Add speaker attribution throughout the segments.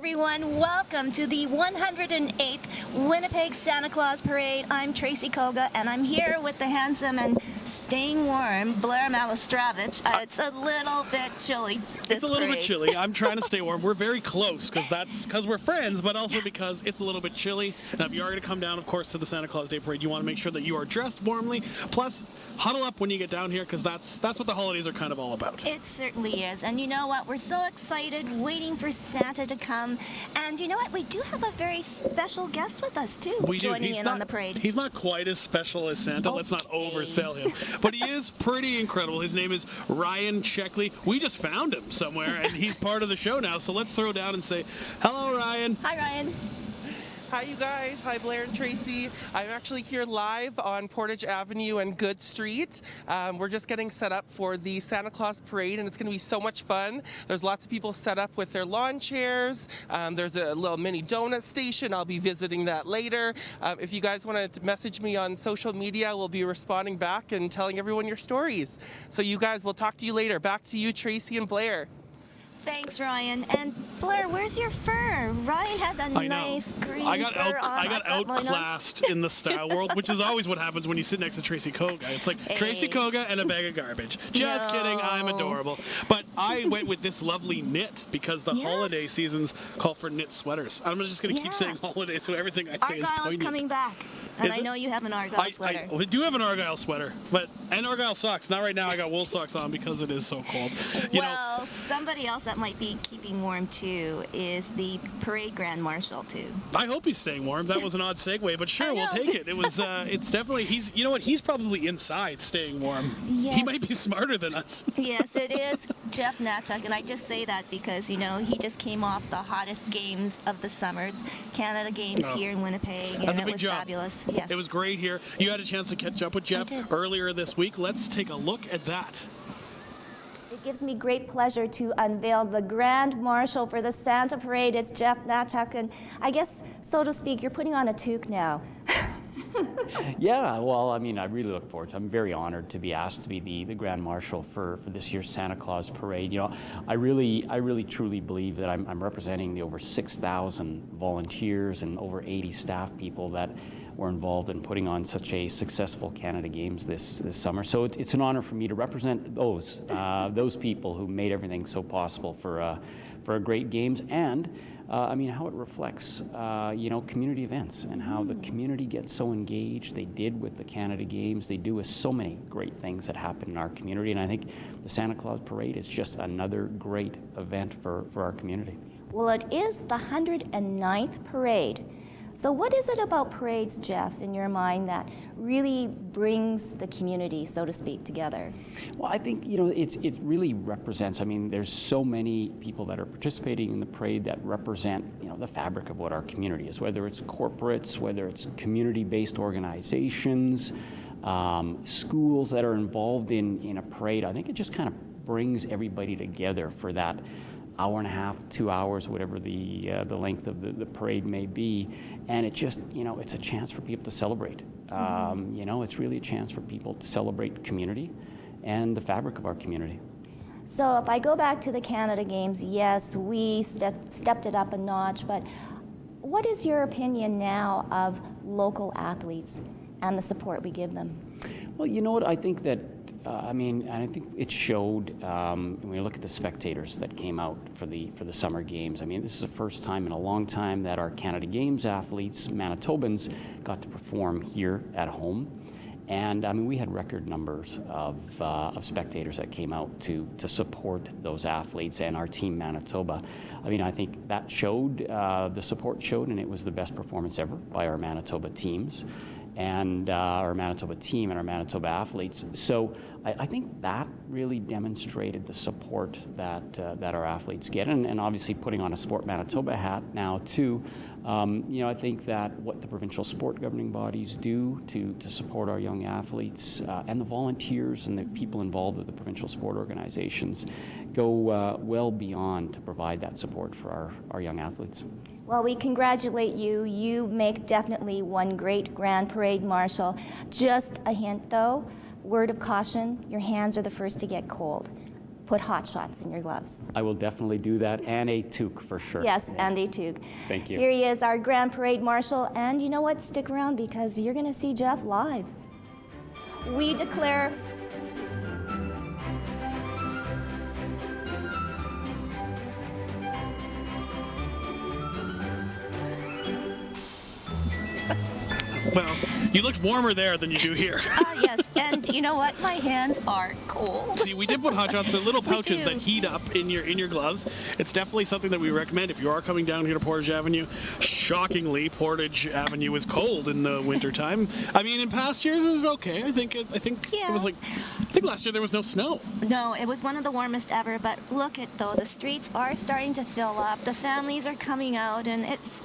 Speaker 1: everyone. Welcome to the 108th Winnipeg Santa Claus Parade. I'm Tracy Koga, and I'm here with the handsome and staying warm Blair Malistravich. It's a little bit chilly this
Speaker 2: It's a little
Speaker 1: parade.
Speaker 2: bit chilly. I'm trying to stay warm. We're very close because we're friends, but also because it's a little bit chilly. Now, if you are going to come down, of course, to the Santa Claus Day Parade, you want to make sure that you are dressed warmly. Plus, huddle up when you get down here because that's what the holidays are kind of all about.
Speaker 1: It certainly is. And you know what? We're so excited waiting for Santa to come. And you know what? We do have a very special guest with us, too, joining in on the parade.
Speaker 2: He's not quite as special as Santa. Let's not oversell him. But he is pretty incredible. His name is Ryan Checkley. We just found him somewhere, and he's part of the show now. So let's throw down and say, hello, Ryan.
Speaker 1: Hi, Ryan.
Speaker 3: Hi, you guys. Hi, Blair and Tracy. I'm actually here live on Portage Avenue and Good Street. We're just getting set up for the Santa Claus Parade, and it's going to be so much fun. There's lots of people set up with their lawn chairs. There's a little mini donut station. I'll be visiting that later. If you guys want to message me on social media, we'll be responding back and telling everyone your stories. So you guys, we'll talk to you later. Back to you, Tracy and Blair.
Speaker 1: Thanks, Ryan. And Blair, where's your fur? Ryan had a nice green
Speaker 2: I got
Speaker 1: fur on.
Speaker 2: I got outclassed in the style world, which is always what happens when you sit next to Tracy Koga. It's like Tracy Koga and a bag of garbage. Just kidding, I'm adorable. But I went with this lovely knit because the holiday seasons call for knit sweaters. I'm just going to keep saying holiday, so everything I say is
Speaker 1: Argyle
Speaker 2: poignant.
Speaker 1: is coming back. And
Speaker 2: Is
Speaker 1: I
Speaker 2: it?
Speaker 1: know you have an Argyle sweater.
Speaker 2: I do have an Argyle sweater, and Argyle socks. Not right now. I got wool socks on because it is so cold.
Speaker 1: Well, somebody else that might be keeping warm too is the parade grand marshal too.
Speaker 2: I hope he's staying warm. That was an odd segue, but sure, we'll take it. It was. It's definitely. He's. You know what? He's probably inside staying warm.
Speaker 1: Yes.
Speaker 2: He might be smarter than us.
Speaker 1: Yes, it is Jeff Natchuk, and I just say that because he just came off the hottest games of the summer, Canada Games here in Winnipeg, and
Speaker 2: That's a
Speaker 1: it
Speaker 2: big
Speaker 1: was
Speaker 2: job.
Speaker 1: fabulous. Yes,
Speaker 2: It was great here. You had a chance to catch up with Jeff
Speaker 1: did.
Speaker 2: earlier this week. Let's take a look at that.
Speaker 4: It gives me great pleasure to unveil the Grand Marshal for the Santa Parade. It's Jeff Natchuk, and I guess, so to speak, you're putting on a toque now.
Speaker 5: Yeah, well, I mean, I really look forward to it. I'm very honored to be asked to be the Grand Marshal for this year's Santa Claus Parade. You know, I really truly believe that I'm representing the over 6,000 volunteers and over 80 staff people that were involved in putting on such a successful Canada Games this summer. So it's an honor for me to represent those people who made everything so possible for a great games, and I mean how it reflects community events and how the community gets so engaged. They did with the Canada Games. They do with so many great things that happen in our community, and I think the Santa Claus Parade is just another great event for our community.
Speaker 4: Well, it is the 109th parade. So what is it about parades, Jeff, in your mind that really brings the community, so to speak, together?
Speaker 5: Well, I think, it really represents, I mean, there's so many people that are participating in the parade that represent, the fabric of what our community is, whether it's corporates, whether it's community-based organizations, schools that are involved in a parade. I think it just kind of brings everybody together for that hour and a half, 2 hours, whatever the length of the parade may be, and it just, it's a chance for people to celebrate. It's really a chance for people to celebrate community and the fabric of our community.
Speaker 4: So if I go back to the Canada Games, yes, we stepped it up a notch, but what is your opinion now of local athletes and the support we give them?
Speaker 5: Well, you know what, I think that and I think it showed when you look at the spectators that came out for the Summer Games. I mean, this is the first time in a long time that our Canada Games athletes, Manitobans, got to perform here at home. And I mean, we had record numbers of spectators that came out to support those athletes and our team Manitoba. I mean, I think that showed, the support showed, and it was the best performance ever by our Manitoba teams and our Manitoba team and our Manitoba athletes. So I think that really demonstrated the support that our athletes get, and obviously putting on a Sport Manitoba hat now too. I think that what the provincial sport governing bodies do to support our young athletes and the volunteers and the people involved with the provincial sport organizations go well beyond to provide that support for our young athletes.
Speaker 4: Well, we congratulate you. You make definitely one great Grand Parade Marshal. Just a hint, though, word of caution, your hands are the first to get cold. put hot shots in your gloves.
Speaker 5: I will definitely do that, and a toque for sure.
Speaker 4: Yes, and a toque.
Speaker 5: Thank you.
Speaker 4: Here he is, our Grand Parade Marshal, and you know what? Stick around because you're going to see Jeff live. We declare
Speaker 2: Well, you looked warmer there than you do here.
Speaker 1: Yes, and you know what? My hands are cold.
Speaker 2: See, we did put hot shots, the little pouches
Speaker 1: do.
Speaker 2: that heat up in your gloves. It's definitely something that we recommend if you are coming down here to Portage Avenue. Shockingly, Portage Avenue is cold in the wintertime. I mean, in past years it was okay. I think it
Speaker 1: Yeah.
Speaker 2: was like, I think last year there was no snow.
Speaker 1: No, it was one of the warmest ever, but look at though, the streets are starting to fill up. The families are coming out, and it's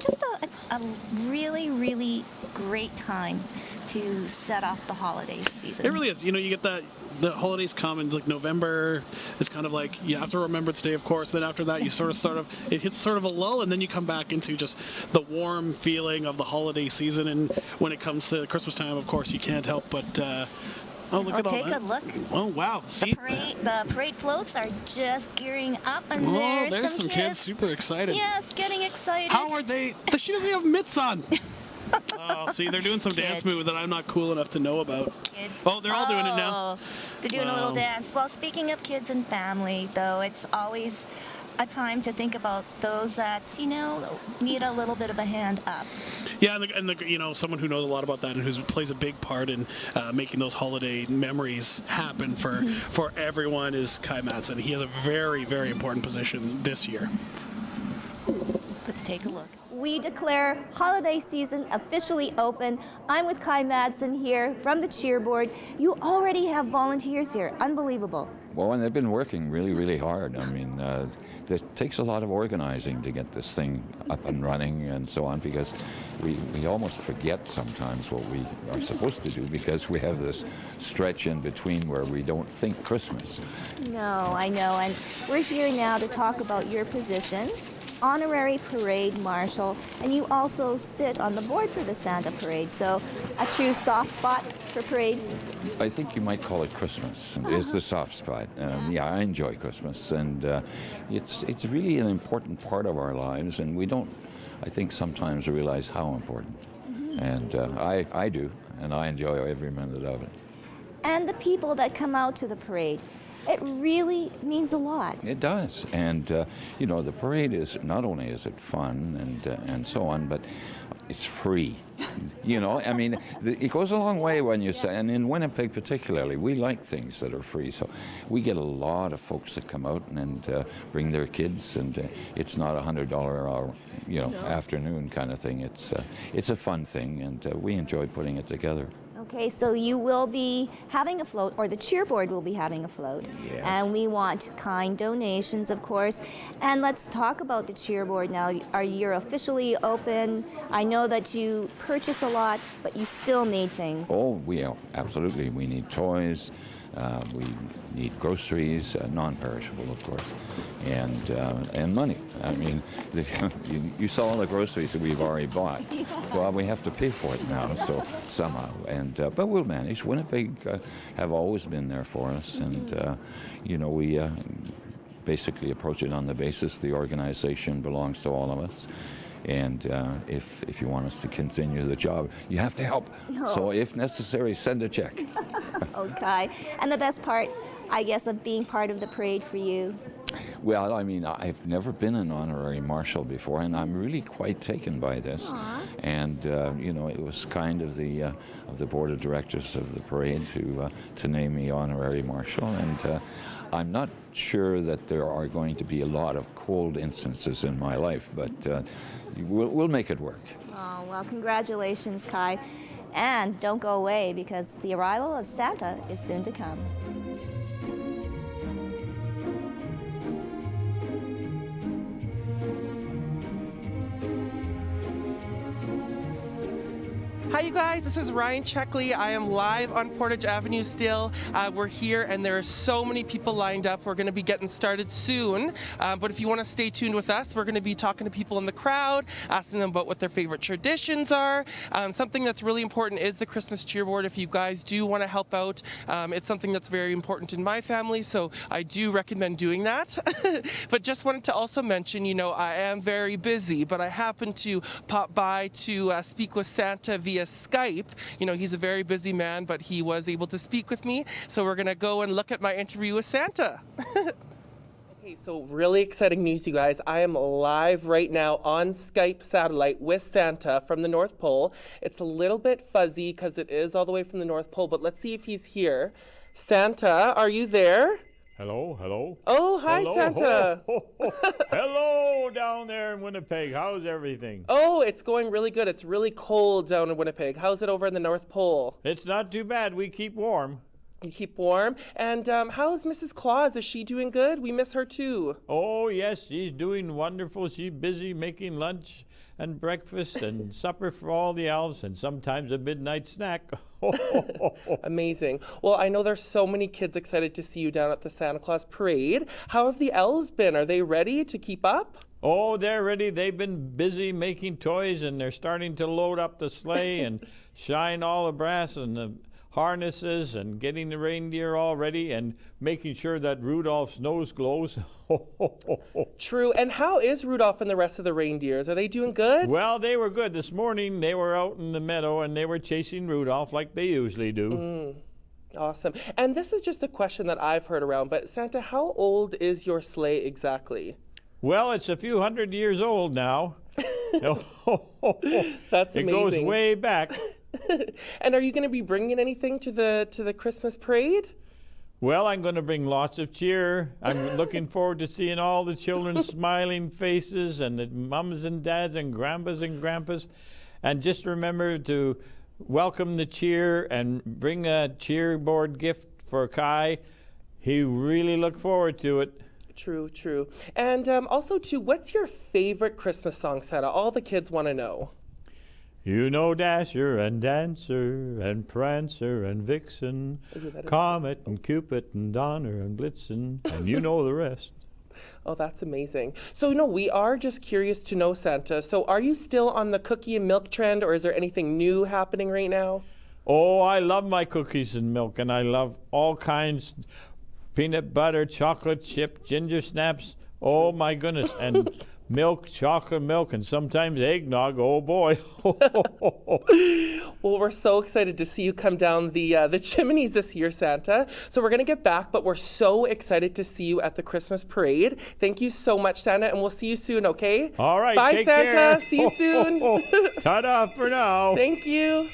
Speaker 1: a really, really great time to set off the holiday season.
Speaker 2: It really is. You know, you get the holidays come and like November is kind of like you have to Remembrance Day, of course. Then after that, you sort of it hits sort of a lull, and then you come back into just the warm feeling of the holiday season. And when it comes to Christmas time, of course, you can't help but. Oh, look at all
Speaker 1: Take
Speaker 2: that.
Speaker 1: a look.
Speaker 2: Oh, wow. See?
Speaker 1: The parade floats are just gearing up, and
Speaker 2: Oh,
Speaker 1: there's
Speaker 2: some kids super excited.
Speaker 1: Yes, getting excited.
Speaker 2: How are they? She doesn't have mitts on. Oh, see, they're doing some dance
Speaker 1: Kids.
Speaker 2: move that I'm not cool enough to know about.
Speaker 1: Kids.
Speaker 2: Oh, they're all doing it now.
Speaker 1: Oh, they're doing a little
Speaker 2: Wow.
Speaker 1: dance. Well, speaking of kids and family, though, it's always a time to think about those that, need a little bit of a hand up.
Speaker 2: Yeah, and the someone who knows a lot about that and who plays a big part in making those holiday memories happen for everyone is Kai Madsen. He has a very, very important position this year.
Speaker 1: Let's take a look.
Speaker 4: we declare holiday season officially open. I'm with Kai Madsen here from the cheerboard. You already have volunteers here. Unbelievable.
Speaker 6: Well, and they've been working really, really hard. I mean, it takes a lot of organizing to get this thing up and running and so on, because we almost forget sometimes what we are supposed to do because we have this stretch in between where we don't think Christmas.
Speaker 4: No, I know. And we're here now to talk about your position, honorary parade marshal, and you also sit on the board for the Santa Parade. So a true soft spot for parades.
Speaker 6: I think you might call it Christmas. Is the soft spot. Yeah, I enjoy Christmas, and it's really an important part of our lives, and we don't, I think, sometimes realize how important. And I do, and I enjoy every minute of it.
Speaker 4: And the people that come out to the parade. It really means a lot.
Speaker 6: It does, and you know, the parade is not only is it fun and so on, but it's free. You know, I mean, it goes a long way when you say, and in Winnipeg particularly, we like things that are free. So we get a lot of folks that come out and bring their kids, and it's not $100 hour, you know, afternoon kind of thing. It's a fun thing, and we enjoy putting it together.
Speaker 4: Okay, so you will be having a float, or the cheerboard will be having a float.
Speaker 6: Yes.
Speaker 4: And we want kind donations, of course. And let's talk about the cheerboard now. Are you officially open? I know that you purchase a lot, but you still need things.
Speaker 6: Oh, absolutely. We need toys. We need groceries, non-perishable, of course, and money. I mean, you saw all the groceries that we've already bought. Well, we have to pay for it now, so somehow. And but we'll manage. Winnipeg have always been there for us, and you know, we basically approach it on the basis the organization belongs to all of us. And if you want us to continue the job, you have to help. So if necessary, send a check.
Speaker 4: Okay. And the best part, I guess, of being part of the parade for you?
Speaker 6: Well, I mean, I've never been an honorary marshal before, and I'm really quite taken by this.
Speaker 4: Aww.
Speaker 6: And you know, it was kind of the board of directors of the parade to name me honorary marshal, and I'm not sure that there are going to be a lot of cold instances in my life, but we'll make it work.
Speaker 4: Oh, well, congratulations, Kai. And don't go away, because the arrival of Santa is soon to come.
Speaker 3: Hi you guys, this is Ryan Checkley. I am live on Portage Avenue still. We're here and there are so many people lined up. We're going to be getting started soon. But if you want to stay tuned with us, we're going to be talking to people in the crowd, asking them about what their favorite traditions are. Something that's really important is the Christmas cheerboard. If you guys do want to help out, it's something that's very important in my family, so I do recommend doing that. But just wanted to also mention, you know, I am very busy, but I happened to pop by to speak with Santa via Skype. You know, he's a very busy man, but he was able to speak with me. So we're going to go and look at my interview with Santa. Okay, so really exciting news, you guys. I am live right now on Skype satellite with Santa from the North Pole. It's a little bit fuzzy because it is all the way from the North Pole, but let's see if he's here. Santa, are you there?
Speaker 7: Hello, hello.
Speaker 3: Oh, hi,
Speaker 7: hello,
Speaker 3: Santa.
Speaker 7: Hello down there in Winnipeg. How's everything?
Speaker 3: Oh, it's going really good. It's really cold down in Winnipeg. How's it over in the North Pole?
Speaker 7: It's not too bad. We keep warm.
Speaker 3: You keep warm. And how's Mrs. Claus? Is she doing good? We miss her too.
Speaker 7: Oh, yes, she's doing wonderful. She's busy making lunch and breakfast and supper for all the elves and sometimes a midnight snack.
Speaker 3: Amazing. Well, I know there's so many kids excited to see you down at the Santa Claus Parade. How have the elves been? Are they ready to keep up?
Speaker 7: Oh, they're ready. They've been busy making toys and they're starting to load up the sleigh and shine all the brass and the harnesses and getting the reindeer all ready and making sure that Rudolph's nose glows.
Speaker 3: True. And how is Rudolph and the rest of the reindeers? Are they doing good?
Speaker 7: Well, they were good. This morning they were out in the meadow and they were chasing Rudolph like they usually do.
Speaker 3: Awesome. And this is just a question that I've heard around, but Santa, how old is your sleigh exactly?
Speaker 7: Well, it's a few hundred years old now.
Speaker 3: That's amazing.
Speaker 7: It goes way back.
Speaker 3: And are you going to be bringing anything to the Christmas parade?
Speaker 7: Well, I'm going to bring lots of cheer. I'm looking forward to seeing all the children's smiling faces and the mums and dads and grandpas and grandpas. And just remember to welcome the cheer and bring a cheerboard gift for Kai. He really looked forward to it.
Speaker 3: True, true. And also, too, what's your favorite Christmas song, Santa? All the kids want to know.
Speaker 7: You know Dasher and Dancer and Prancer and Vixen, Comet and Cupid and Donner and Blitzen, and you know the rest.
Speaker 3: Oh, that's amazing. So, we are just curious to know, Santa. So, are you still on the cookie and milk trend, or is there anything new happening right now?
Speaker 7: Oh, I love my cookies and milk, and I love all kinds, peanut butter, chocolate chip, ginger snaps. Oh, my goodness. And milk, chocolate milk, and sometimes eggnog. Oh, boy.
Speaker 3: Well, we're so excited to see you come down the chimneys this year, Santa. So we're going to get back, but we're so excited to see you at the Christmas parade. Thank you so much, Santa, and we'll see you soon, okay?
Speaker 7: All right,
Speaker 3: bye,
Speaker 7: take
Speaker 3: Santa.
Speaker 7: care.
Speaker 3: See you soon.
Speaker 7: Ta-da for now.
Speaker 3: Thank you.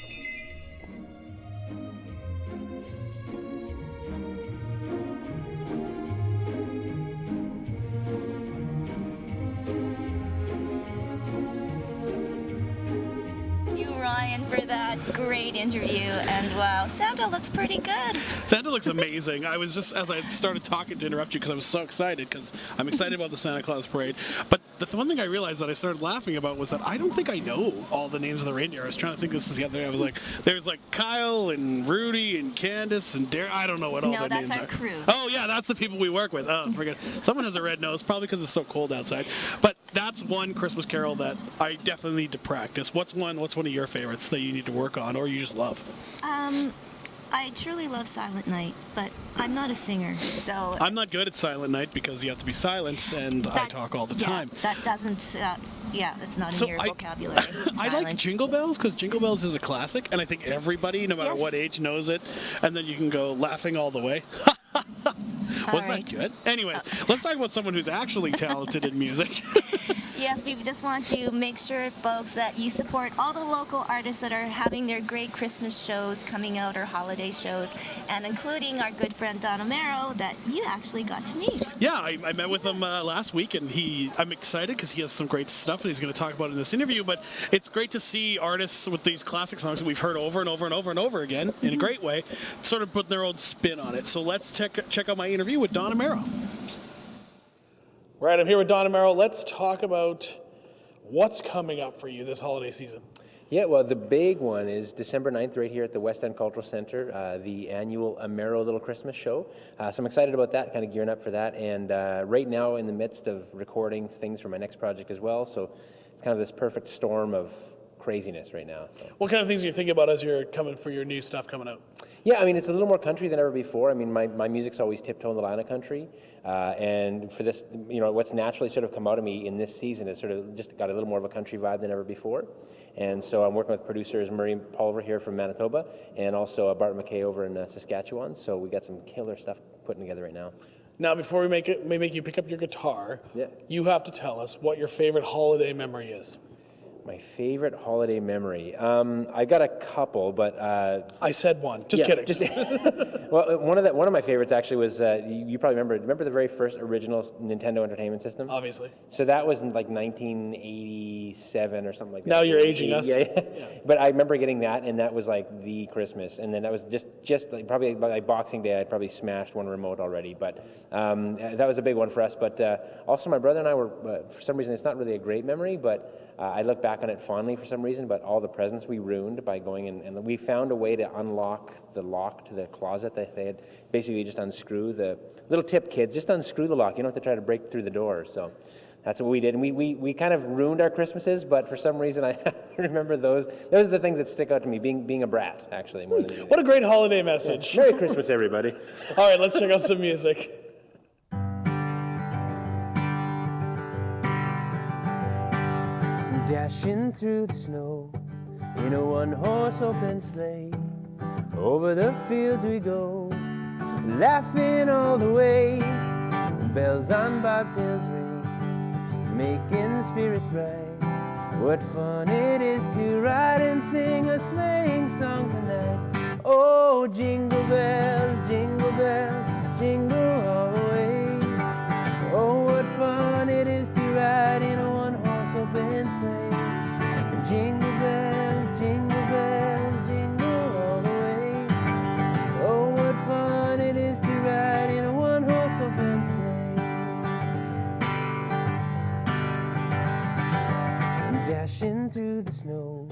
Speaker 1: Ryan, for that great interview, and wow, Santa looks pretty good.
Speaker 2: Santa looks amazing. I was just, as I started talking, to interrupt you because I was so excited, because I'm excited about the Santa Claus parade. But the one thing I realized that I started laughing about was that I don't think I know all the names of the reindeer. I was trying to think this together. I was like, there's like Kyle and Rudy and Candace and Darren. I don't know what all their names are.
Speaker 1: No, that's our crew.
Speaker 2: Oh yeah, that's the people we work with. Oh, forget. Someone has a red nose, probably because it's so cold outside. But that's one Christmas carol that I definitely need to practice. What's one of your favorites that you need to work on, or you just love?
Speaker 1: I truly love Silent Night, but I'm not a singer, so...
Speaker 2: I'm not good at Silent Night because you have to be silent, and I talk all the time.
Speaker 1: That doesn't... it's not
Speaker 2: So
Speaker 1: in your vocabulary.
Speaker 2: I like Jingle Bells because Jingle Bells is a classic, and I think everybody, no matter
Speaker 1: Yes.
Speaker 2: what age, knows it. And then you can go laughing all the way. Wasn't
Speaker 1: right.
Speaker 2: that good? Anyways, let's talk about someone who's actually talented in music.
Speaker 1: Yes, we just want to make sure, folks, that you support all the local artists that are having their great Christmas shows coming out, or holiday shows, and including our good friend Don O'Mara that you actually got to meet.
Speaker 2: Yeah, I met with him last week, and I'm excited because he has some great stuff and he's going to talk about it in this interview. But it's great to see artists with these classic songs that we've heard over and over and over and over again in a great way, sort of put their own spin on it. So let's check out my interview with Don O'Mara.
Speaker 8: Right, I'm here with Don O'Mara. Let's talk about what's coming up for you this holiday season. Yeah, well, the big one is December 9th right here at the West End Cultural Center, the annual Amero Little Christmas Show. So I'm excited about that, kind of gearing up for that. And right now in the midst of recording things for my next project as well. So it's kind of this perfect storm of craziness right now. So.
Speaker 2: What kind of things are you thinking about as you're coming for your new stuff coming out?
Speaker 8: Yeah, I mean, it's a little more country than ever before. I mean, my music's always tiptoeing the line of country. And for this, you know, what's naturally sort of come out of me in this season is sort of just got a little more of a country vibe than ever before. And so I'm working with producers Murray Pulver here from Manitoba and also Bart McKay over in Saskatchewan. So we got some killer stuff putting together right now.
Speaker 2: Now, before we make you pick up your guitar,
Speaker 8: Yeah.
Speaker 2: you have to tell us what your favorite holiday memory is.
Speaker 8: My favorite holiday memory. I got a couple, but
Speaker 2: I said one. Just kidding.
Speaker 8: Well, one of my favorites actually was you probably remember the very first original Nintendo Entertainment System.
Speaker 2: Obviously.
Speaker 8: So that was in like 1987 or something like that.
Speaker 2: Now you're aging us.
Speaker 8: Yeah. But I remember getting that, and that was like the Christmas. And then that was just like probably like Boxing Day. I'd probably smashed one remote already, but that was a big one for us. But also my brother and I were, for some reason, it's not really a great memory, but I look back on it fondly for some reason, but all the presents we ruined by going in, and we found a way to unlock the lock to the closet that they had. Basically, just unscrew the little tip, kids, just unscrew the lock. You don't have to try to break through the door. So that's what we did, and we kind of ruined our Christmases, but for some reason I remember those. Those are the things that stick out to me. Being a brat, actually, more than anything.
Speaker 2: What a great holiday message.
Speaker 8: Yeah. Merry Christmas, everybody.
Speaker 2: All right, let's check out some music.
Speaker 9: Dashing through the snow in a one-horse open sleigh. Over the fields we go, laughing all the way. Bells on bobtails ring, making spirits bright. What fun it is to ride and sing a sleighing song tonight. Oh, jingle bells, jingle all the way. Oh, what fun it is to ride in a one-horse open sleigh. Jingle bells, jingle all the way. Oh, what fun it is to ride in a one-horse open sleigh. Dashing through the snow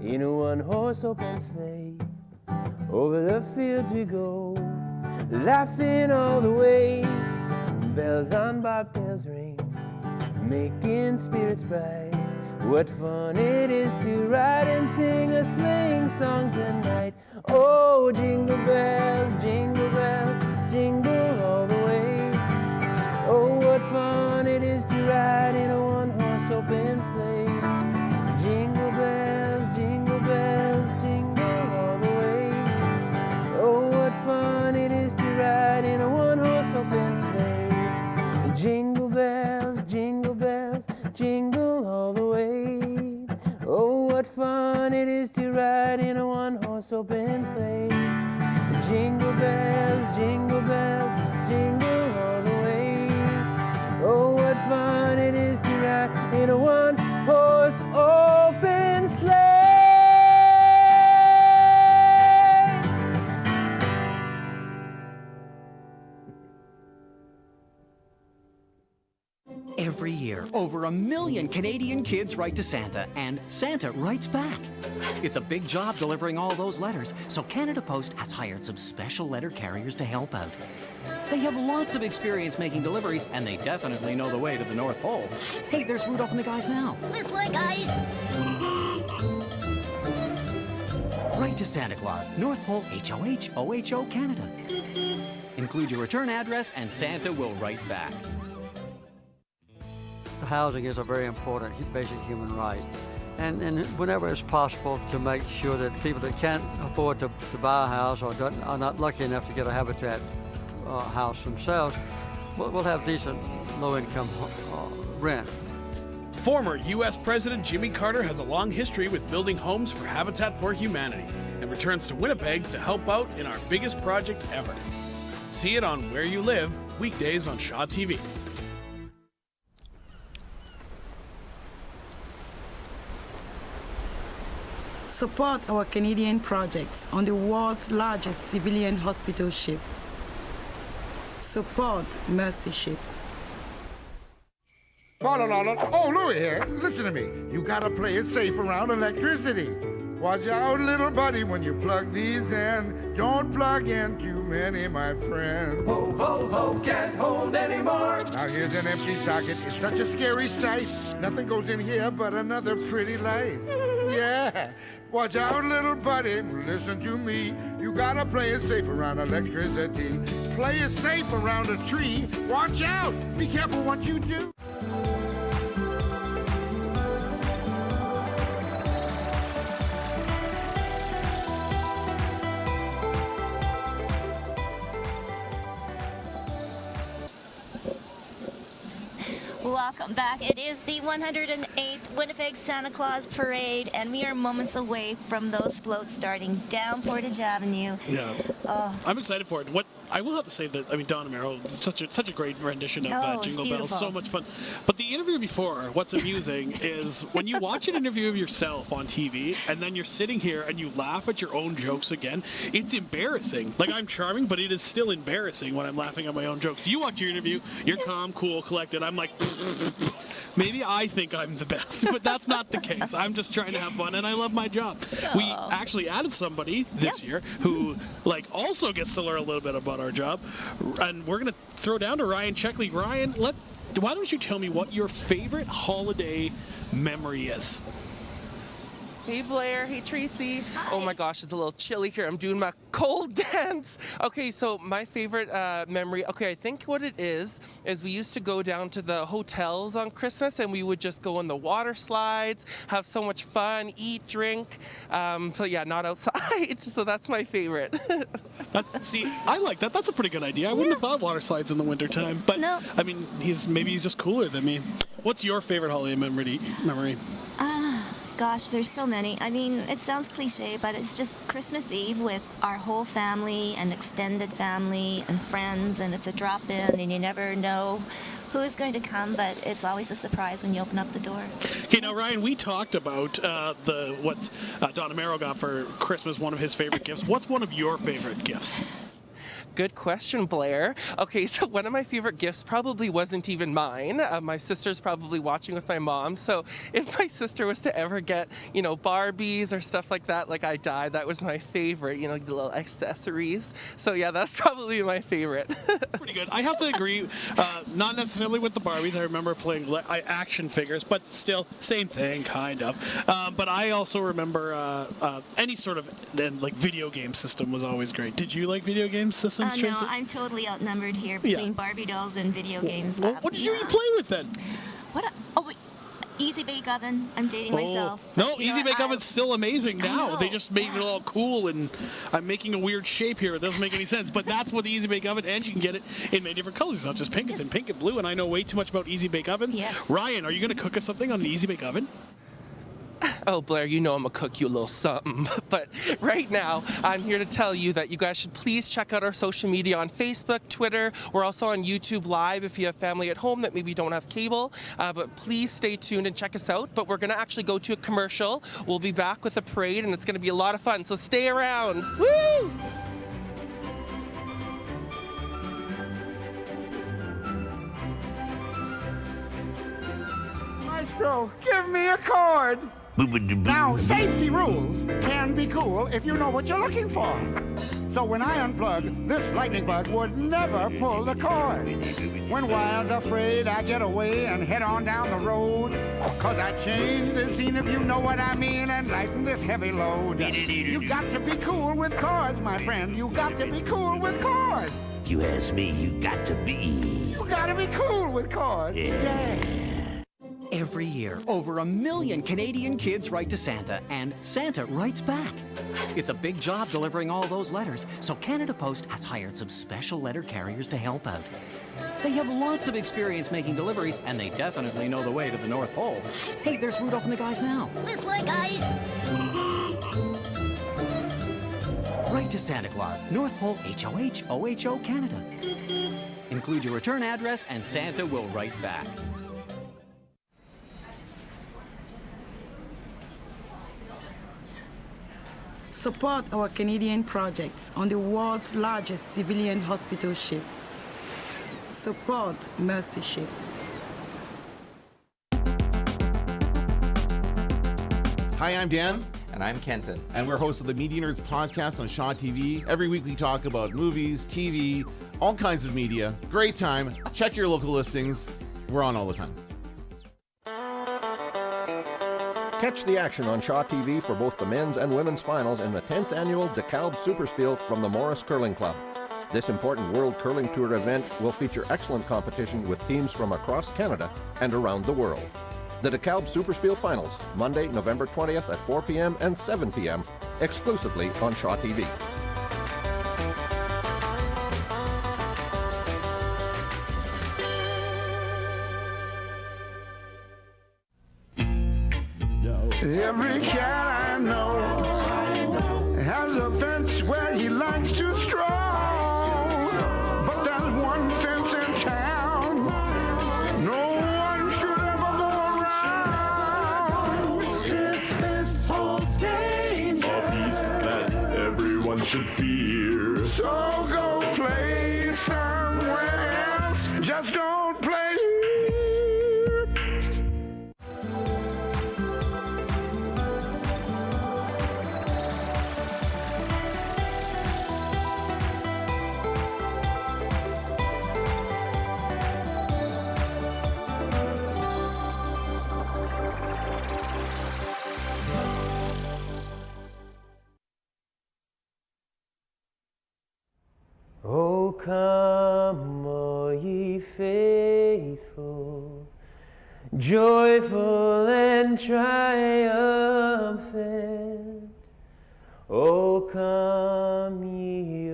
Speaker 9: in a one-horse open sleigh. Over the fields we go, laughing all the way. Bells on bobtails ring, making spirits bright. What fun it is to ride and sing a sleighing song tonight. Oh, jingle bells, jingle all the way. Oh, what fun it is to ride in a one-horse open sleigh. Jingle bells, jingle all the way. Oh, what fun it is to ride in a one-horse open sleigh. Jingle bells, jingle all the way. Oh, what fun it is to ride in a one-horse open sleigh. Jingle bells, jingle all the way. Oh, what fun it is to ride in a one-horse open sleigh.
Speaker 10: Every year, over 1 million Canadian kids write to Santa, and Santa writes back. It's a big job delivering all those letters, so Canada Post has hired some special letter carriers to help out. They have lots of experience making deliveries, and they definitely know the way to the North Pole. Hey, there's Rudolph and the guys now.
Speaker 1: This way, guys.
Speaker 10: Write to Santa Claus, North Pole, HOH, OHO, Canada. Include your return address, and Santa will write back.
Speaker 11: Housing is a very important basic human right. And whenever it's possible to make sure that people that can't afford to buy a house or are not lucky enough to get a Habitat house themselves, will have decent low-income rent.
Speaker 2: Former U.S. President Jimmy Carter has a long history with building homes for Habitat for Humanity and returns to Winnipeg to help out in our biggest project ever. See it on Where You Live, weekdays on Shaw TV.
Speaker 12: Support our Canadian projects on the world's largest civilian hospital ship. Support Mercy Ships.
Speaker 13: Oh, Louie here. Listen to me. You gotta play it safe around electricity. Watch out, little buddy, when you plug these in. Don't plug in too many, my friend. Ho, ho, ho, can't hold anymore. Now here's an empty socket. It's such a scary sight. Nothing goes in here but another pretty light. Yeah. Watch out, little buddy. Listen to me. You gotta play it safe around electricity. Play it safe around a tree. Watch out. Be careful what you do.
Speaker 1: Welcome back. It is the 108th Winnipeg Santa Claus Parade, and we are moments away from those floats starting down Portage Avenue.
Speaker 2: Yeah. I'm excited for it. What I will have to say that, I mean, Don Amaro, such a great rendition of Jingle Bells, so much fun. But the interview before, what's amusing is when you watch an interview of yourself on TV and then you're sitting here and you laugh at your own jokes again, it's embarrassing. Like, I'm charming, but it is still embarrassing when I'm laughing at my own jokes. You watch your interview, you're calm, cool, collected. I'm like, maybe I think I'm the best, but that's not the case. I'm just trying to have fun, and I love my job. We actually added somebody this year who, like, also gets to learn a little bit about our job, and we're going to throw down to Ryan Checkley. Ryan, why don't you tell me what your favorite holiday memory is?
Speaker 3: Hey Blair, hey Tracy. Hi. Oh my gosh, it's a little chilly here. I'm doing my cold dance. Okay, so my favorite memory, I think what it is we used to go down to the hotels on Christmas and we would just go on the water slides, have so much fun, eat, drink. But yeah, not outside, so that's my favorite.
Speaker 2: See, I like that. That's a pretty good idea. I wouldn't have thought water slides in the wintertime, but no. I mean, maybe he's just cooler than me. What's your favorite holiday memory?
Speaker 1: Gosh, there's so many. I mean, it sounds cliche, but it's just Christmas Eve with our whole family and extended family and friends, and it's a drop-in, and you never know who is going to come, but it's always a surprise when you open up the door.
Speaker 2: Okay, now Ryan, we talked about what Don Amaro got for Christmas, one of his favorite gifts. What's one of your favorite gifts?
Speaker 3: Good question, Blair. Okay, so one of my favorite gifts probably wasn't even mine. My sister's probably watching with my mom. So if my sister was to ever get, Barbies or stuff like that, like I died, that was my favorite, the little accessories. So yeah, that's probably my favorite.
Speaker 2: Pretty good. I have to agree, not necessarily with the Barbies. I remember playing action figures, but still, same thing, kind of. But I also remember any sort of video game system was always great. Did you like video game systems?
Speaker 1: No, I'm totally outnumbered here between Barbie dolls and video games.
Speaker 2: What did you play with then?
Speaker 1: Easy Bake Oven. I'm dating myself.
Speaker 2: No, Easy Bake Oven's still amazing now. They just made it all cool, and I'm making a weird shape here. It doesn't make any sense, but that's what the Easy Bake Oven, and you can get it in many different colors. It's not just pink, it's in pink and blue, and I know way too much about Easy Bake Ovens.
Speaker 1: Yes.
Speaker 2: Ryan, are you going to cook us something on an Easy Bake Oven?
Speaker 3: Oh, Blair, I'm going to cook you a little something. But right now, I'm here to tell you that you guys should please check out our social media on Facebook, Twitter. We're also on YouTube Live if you have family at home that maybe don't have cable. But please stay tuned and check us out. But we're going to actually go to a commercial. We'll be back with a parade, and it's going to be a lot of fun. So stay around. Woo!
Speaker 13: Maestro, give me a chord. Now, safety rules can be cool if you know what you're looking for. So when I unplug, this lightning bug would never pull the cord. When wires are frayed, I get away and head on down the road. 'Cause I change the scene, if you know what I mean, and lighten this heavy load. You got to be cool with cords, my friend. You got to be cool with cords.
Speaker 14: You ask me, you got to be.
Speaker 13: You got to be cool with cords. Yeah.
Speaker 10: Every year, over 1 million Canadian kids write to Santa, and Santa writes back. It's a big job delivering all those letters, so Canada Post has hired some special letter carriers to help out. They have lots of experience making deliveries, and they definitely know the way to the North Pole. Hey, there's Rudolph and the guys now.
Speaker 1: This way, guys.
Speaker 10: Write to Santa Claus, North Pole, HOH, OHO, Canada. Include your return address, and Santa will write back.
Speaker 12: Support our Canadian projects on the world's largest civilian hospital ship. Support Mercy Ships.
Speaker 15: Hi, I'm Dan.
Speaker 16: And I'm Kenton.
Speaker 15: And we're hosts of the Media Nerds podcast on Shaw TV. Every week we talk about movies, TV, all kinds of media. Great time. Check your local listings. We're on all the time.
Speaker 17: Catch the action on Shaw TV for both the men's and women's finals in the 10th annual DeKalb Superspiel from the Morris Curling Club. This important World Curling Tour event will feature excellent competition with teams from across Canada and around the world. The DeKalb Superspiel Finals, Monday, November 20th at 4 p.m. and 7 p.m., exclusively on Shaw TV.
Speaker 13: Every cat I know has a fence where he likes to stroll. But there's one fence in town no one should ever go around. This fence holds danger, a beast that everyone should fear. So go play somewhere else, just don't play here.
Speaker 9: Oh, come, all ye faithful, joyful and triumphant. Oh, come ye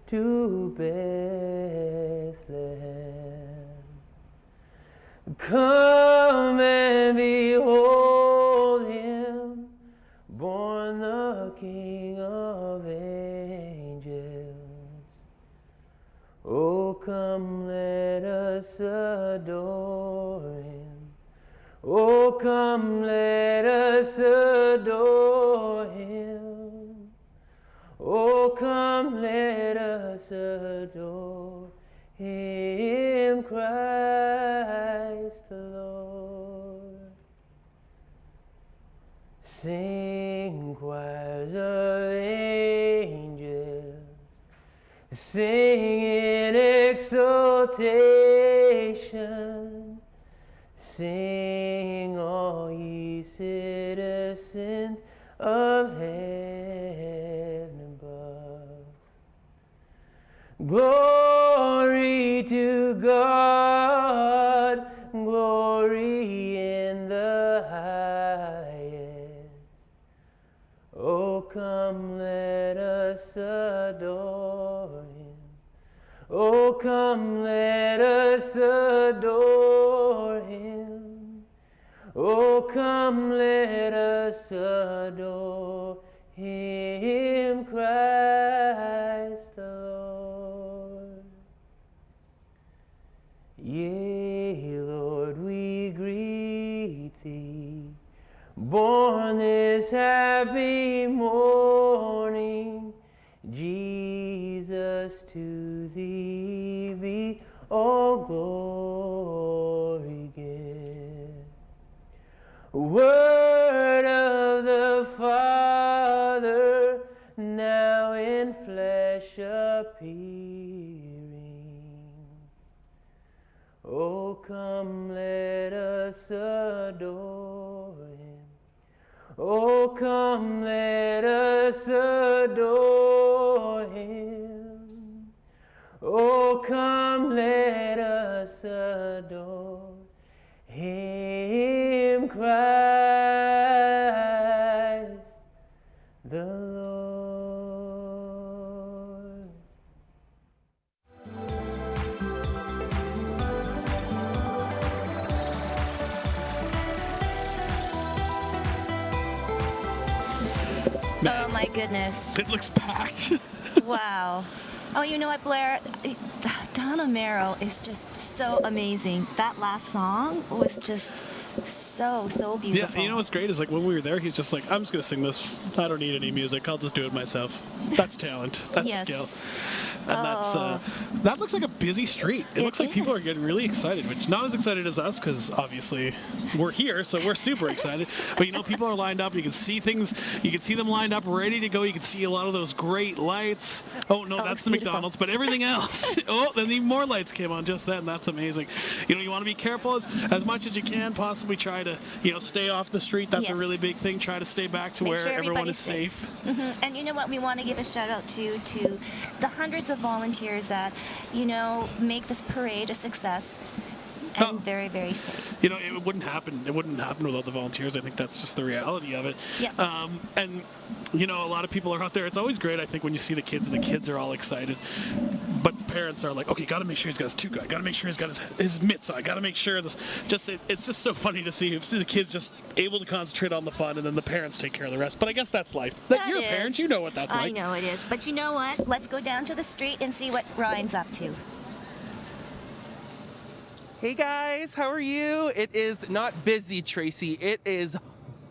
Speaker 9: to Bethlehem. Come and behold him, born the King of angels. Oh, come, let us adore him. Oh, come, let us adore him. Oh, come, let us adore him, Christ the Lord. Sing, choirs of angels, sing in exultation, sing all ye citizens of heaven above. Glory to God, glory in the highest. Oh, come, let us adore him. Oh, come, let us adore him. Oh, come, let us adore him, Christ the Lord. Yea, Lord, we greet thee, born this happy morning. Jesus, to thee be all glory given. Word of the Father, now in flesh appearing. Oh, come, let us adore him. Oh, come, let us adore him. Oh, come, let us adore him, Christ the Lord.
Speaker 1: Oh my goodness.
Speaker 2: It looks packed.
Speaker 1: Wow. Oh, you know what, Blair? Donna Merrill is just so amazing. That last song was just so beautiful.
Speaker 2: Yeah, you know what's great is like when we were there, he's just like, I'm just gonna sing this. I don't need any music. I'll just do it myself. That's talent. That's
Speaker 1: Yes.
Speaker 2: skill. And that looks like a busy street. It looks like people are getting really excited, which not as excited as us because obviously we're here, so we're super excited. But people are lined up. You can see things. You can see them lined up, ready to go. You can see a lot of those great lights. Oh no, that's the
Speaker 1: beautiful.
Speaker 2: McDonald's. But everything else. Oh, then even more lights came on just then. That's amazing. You want to be careful as much as you can. Possibly try to stay off the street. That's a really big thing. Try to stay back to
Speaker 1: Make
Speaker 2: where
Speaker 1: sure
Speaker 2: everyone is
Speaker 1: everybody's
Speaker 2: safe.
Speaker 1: And you know what? We want to give a shout out to the hundreds of volunteers that make this parade a success. And very, very safe.
Speaker 2: It wouldn't happen. It wouldn't happen without the volunteers. I think that's just the reality of it.
Speaker 1: Yes.
Speaker 2: And a lot of people are out there. It's always great, I think, when you see the kids, and the kids are all excited. But the parents are like, okay, got to make sure he's got his toque on. Got to make sure he's got his mitts on. Got to make sure this. It's just so funny to see the kids just able to concentrate on the fun, and then the parents take care of the rest. But I guess that's life. You're a parent. You know what that's like.
Speaker 1: I know it is. But you know what? Let's go down to the street and see what Ryan's up to.
Speaker 3: Hey guys, how are you? It is not busy, Tracy. It is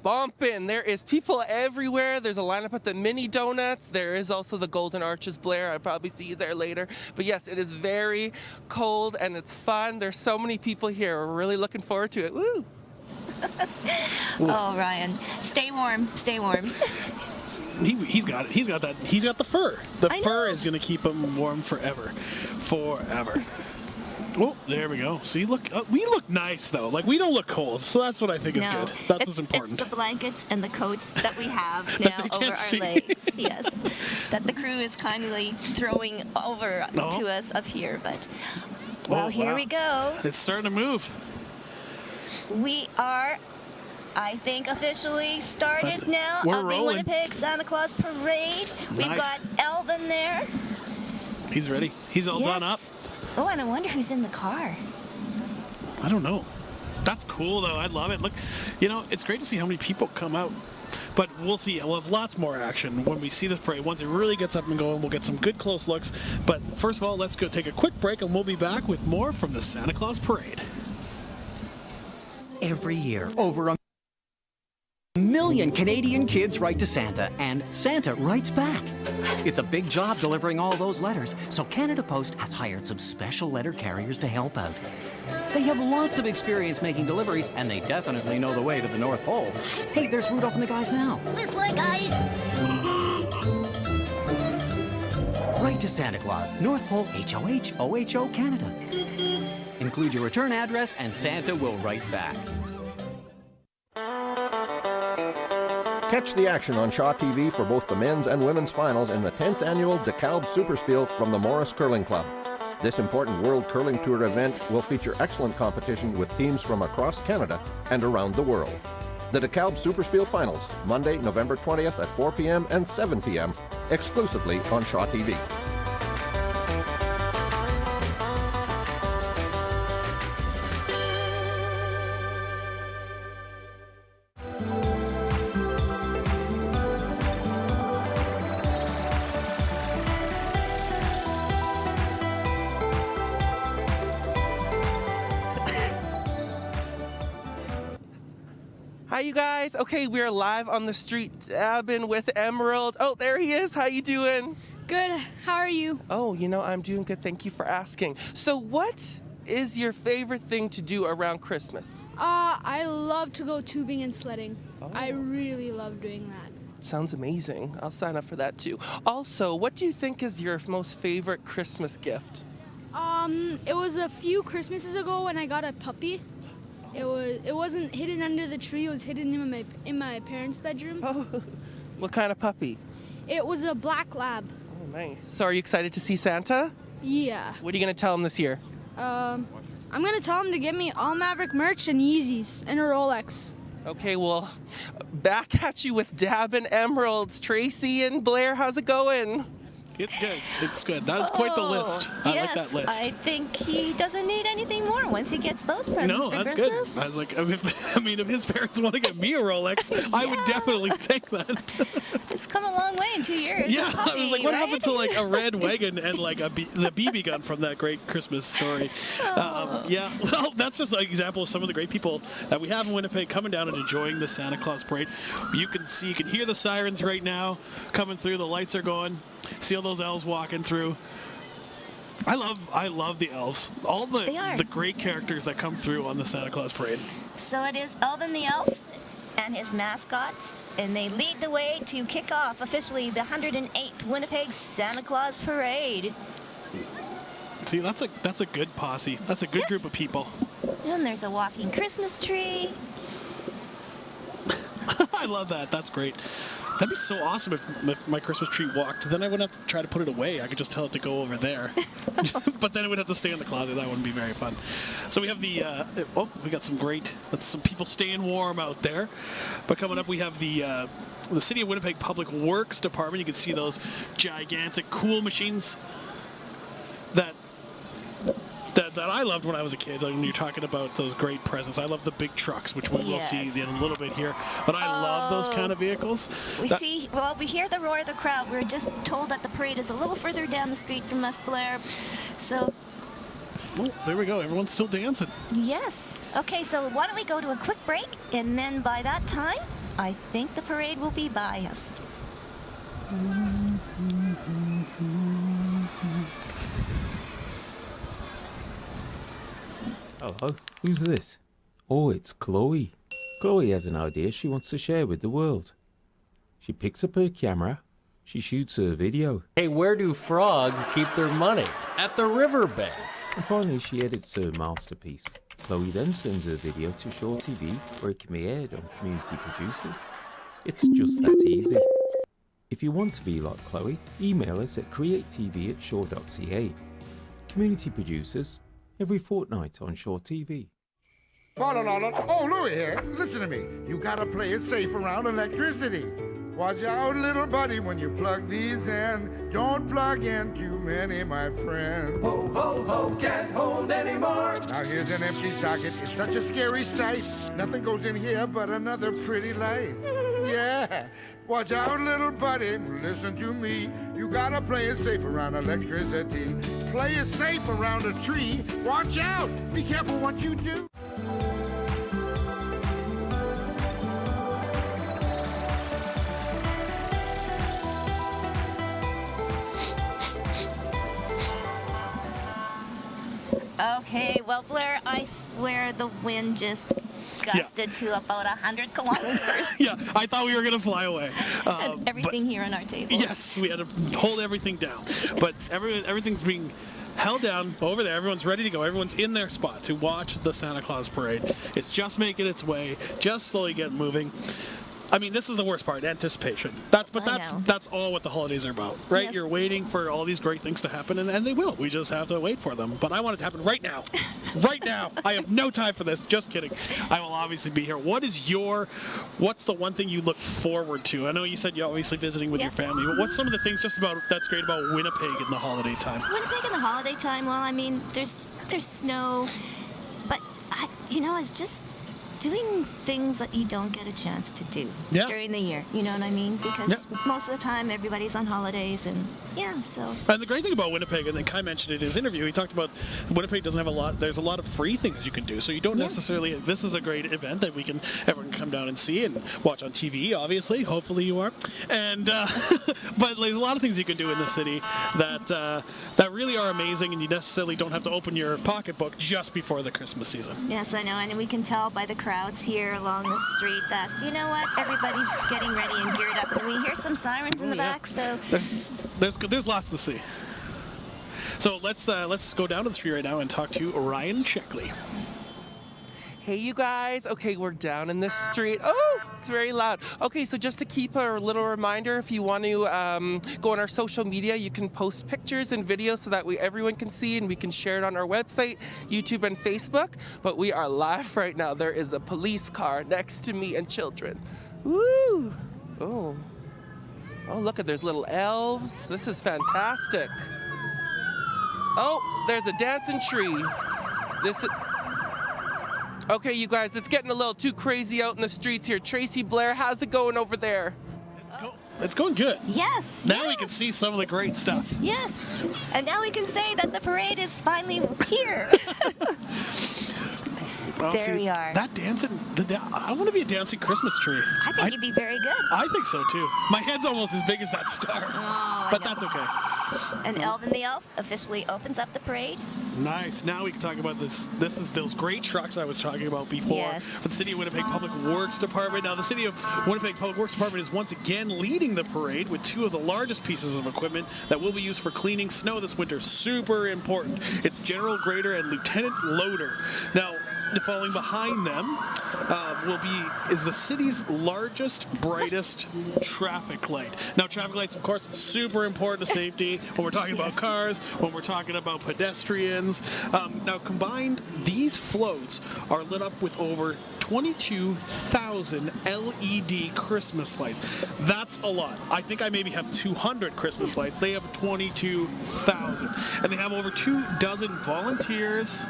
Speaker 3: bumping. There is people everywhere. There's a lineup at the Mini Donuts. There is also the Golden Arches, Blair. I'll probably see you there later. But yes, it is very cold and it's fun. There's so many people here. We're really looking forward to it. Woo!
Speaker 1: Oh, Ryan, stay warm. Stay warm.
Speaker 2: He's got it. He's got that. He's got the fur. The fur is going to keep him warm forever. Forever. Oh, there we go. See, look, we look nice though. Like we don't look cold, so that's what I think is good. That's what's important.
Speaker 1: It's the blankets and the coats that we have now over our legs. Yes, that the crew is kindly throwing over to us up here. But here we go.
Speaker 2: It's starting to move.
Speaker 1: We are, I think, officially started now
Speaker 2: We're
Speaker 1: of the
Speaker 2: rolling.
Speaker 1: Winnipeg Santa Claus Parade. We've got Elvin there.
Speaker 2: He's ready. He's all done up.
Speaker 1: Oh, and I wonder who's in the car.
Speaker 2: I don't know. That's cool, though. I love it. Look, it's great to see how many people come out. But we'll see. We'll have lots more action when we see this parade. Once it really gets up and going, we'll get some good close looks. But first of all, let's go take a quick break, and we'll be back with more from the Santa Claus Parade.
Speaker 10: Every year, over a million Canadian kids write to Santa, and Santa writes back. It's a big job delivering all those letters, so Canada Post has hired some special letter carriers to help out. They have lots of experience making deliveries, and they definitely know the way to the North Pole. Hey, there's Rudolph and the guys now.
Speaker 1: This way, guys.
Speaker 10: Write to Santa Claus, North Pole, HOH, OHO, Canada. Include your return address, and Santa will write back.
Speaker 17: Catch the action on Shaw TV for both the men's and women's finals in the 10th annual DeKalb Superspiel from the Morris Curling Club. This important World Curling Tour event will feature excellent competition with teams from across Canada and around the world. The DeKalb Superspiel Finals, Monday, November 20th at 4 p.m. and 7 p.m., exclusively on Shaw TV.
Speaker 3: Hi, you guys. Okay, we're live on the street dabbing with Emerald. Oh, there he is. How you doing?
Speaker 16: Good. How are you?
Speaker 3: Oh, I'm doing good. Thank you for asking. So what is your favorite thing to do around Christmas?
Speaker 16: I love to go tubing and sledding. I really love doing that.
Speaker 3: Sounds amazing. I'll sign up for that too. Also, what do you think is your most favorite Christmas gift?
Speaker 16: It was a few Christmases ago when I got a puppy. It wasn't hidden under the tree. It was hidden in my parents' bedroom.
Speaker 3: Oh, what kind of puppy?
Speaker 16: It was a black lab.
Speaker 3: Oh, nice. So are you excited to see Santa?
Speaker 16: Yeah.
Speaker 3: What are you going to tell him this year?
Speaker 16: I'm gonna tell him to get me all Maverick merch and Yeezys and a Rolex.
Speaker 3: Okay, well, back at you with Dab and Emeralds. Tracy and Blair, how's it going?
Speaker 2: It's good. It's good. That is quite the list. I like that list.
Speaker 1: I think he doesn't need anything more once he gets those presents
Speaker 2: No,
Speaker 1: for
Speaker 2: that's
Speaker 1: Christmas.
Speaker 2: good. I was like, if his parents want to get me a Rolex, I would definitely take that.
Speaker 1: It's come a long way in 2 years.
Speaker 2: Yeah,
Speaker 1: Puppy,
Speaker 2: I was like, what
Speaker 1: right?
Speaker 2: happened to like a red wagon and like the BB gun from that great Christmas story? Yeah, well, that's just an example of some of the great people that we have in Winnipeg coming down and enjoying the Santa Claus Parade. You can hear the sirens right now coming through. The lights are going. See all those elves walking through. I love the elves. All
Speaker 1: They are.
Speaker 2: the great characters that come through on the Santa Claus Parade.
Speaker 1: So it is Elvin the Elf and his mascots, and they lead the way to kick off officially the 108th Winnipeg Santa Claus Parade.
Speaker 2: See, that's a good posse. That's a good group of people.
Speaker 1: And there's a walking Christmas tree.
Speaker 2: I love that. That's great. That'd be so awesome if my Christmas tree walked. Then I wouldn't have to try to put it away. I could just tell it to go over there. But then it would have to stay in the closet. That wouldn't be very fun. So we have we got some people staying warm out there. But coming up, we have the City of Winnipeg Public Works Department. You can see those gigantic, cool machines that I loved when I was a kid. Like when you're talking about those great presents, I love the big trucks, which we will see in a little bit here. But I love those kind of vehicles.
Speaker 1: We hear the roar of the crowd. We're just told that the parade is a little further down the street from us, Blair. So,
Speaker 2: oh, there we go. Everyone's still dancing.
Speaker 1: yes. Okay, so why don't we go to a quick break, and then by that time, I think the parade will be by us.
Speaker 18: Hello, who's this? Oh, it's Chloe. Chloe has an idea she wants to share with the world. She picks up her camera, she shoots her video.
Speaker 19: Hey, where do frogs keep their money? At the riverbank.
Speaker 18: And finally she edits her masterpiece. Chloe then sends her video to Shaw TV, where it can be aired on community producers. It's just that easy. If you want to be like Chloe, email us at createtv@shaw.ca. Community producers, every fortnight on Shaw TV.
Speaker 13: Oh, Louis here. Listen to me. You gotta play it safe around electricity. Watch out, little buddy, when you plug these in. Don't plug in too many, my friend. Ho, ho, ho, can't hold anymore. Now here's an empty socket. It's such a scary sight. Nothing goes in here but another pretty light. Yeah. Watch out, little buddy. Listen to me. You gotta play it safe around electricity. Play it safe around a tree. Watch out. Be careful what you do.
Speaker 1: Okay, well, Blair, I swear the wind just gusted to about 100 kilometers.
Speaker 2: Yeah, I thought we were going to fly away.
Speaker 1: And everything here on our table.
Speaker 2: Yes, we had to hold everything down. But everything's being held down over there. Everyone's ready to go. Everyone's in their spot to watch the Santa Claus Parade. It's just making its way, just slowly getting moving. I mean, this is the worst part, anticipation. That's all what the holidays are about, right?
Speaker 1: Yes.
Speaker 2: You're waiting for all these great things to happen, and they will. We just have to wait for them. But I want it to happen right now. Right now. I have no time for this. Just kidding. I will obviously be here. What's the one thing you look forward to? I know you said you're obviously visiting with your family, but what's some of the things that's great about Winnipeg in the holiday time?
Speaker 1: Winnipeg in the holiday time, well, I mean, there's snow, but, it's just doing things that you don't get a chance to do during the year. You know what I mean? Because most of the time everybody's on holidays, and so.
Speaker 2: And the great thing about Winnipeg, and then Kai mentioned it in his interview, he talked about Winnipeg doesn't have a lot. There's a lot of free things you can do, so you don't necessarily. This is a great event that everyone can come down and see and watch on TV. Obviously, hopefully you are. And but there's a lot of things you can do in the city that really are amazing, and you necessarily don't have to open your pocketbook just before the Christmas season.
Speaker 1: Yes, I know, and we can tell by the crowds here along the street that, you know what, everybody's getting ready and geared up, and we hear some sirens in the back, so.
Speaker 2: There's lots to see. So let's go down to the street right now and talk to Ryan Checkley.
Speaker 3: Hey, you guys. Okay, we're down in this street. Oh, it's very loud. Okay, so just to keep a little reminder, if you want to go on our social media, you can post pictures and videos so that everyone can see, and we can share it on our website, YouTube, and Facebook. But we are live right now. There is a police car next to me and children. Woo! Oh, look, there's little elves. This is fantastic. Oh, there's a dancing tree. Okay, you guys, it's getting a little too crazy out in the streets here. Tracy, Blair, how's it going over there?
Speaker 2: It's going good.
Speaker 1: Yes.
Speaker 2: Now we can see some of the great stuff.
Speaker 1: Yes. And now we can say that the parade is finally here.
Speaker 2: Well,
Speaker 1: there we are.
Speaker 2: That dancing, I want to be a dancing Christmas tree.
Speaker 1: I think you'd be very good.
Speaker 2: I think so too. My head's almost as big as that star, but that's okay.
Speaker 1: And Elvin the Elf officially opens up the parade.
Speaker 2: Nice. Now we can talk about this. This is those great trucks I was talking about before.
Speaker 1: Yes.
Speaker 2: For the City of Winnipeg Public Works Department. Now, the City of Winnipeg Public Works Department is once again leading the parade with 2 of the largest pieces of equipment that will be used for cleaning snow this winter. Super important. It's General Grader and Lieutenant Loader. Now, following behind them is the city's largest, brightest traffic light. Now, traffic lights, of course, super important to safety when we're talking about cars, when we're talking about pedestrians. Now, combined, these floats are lit up with over 22,000 LED Christmas lights. That's a lot. I think I maybe have 200 Christmas lights. They have 22,000. And they have over 24 volunteers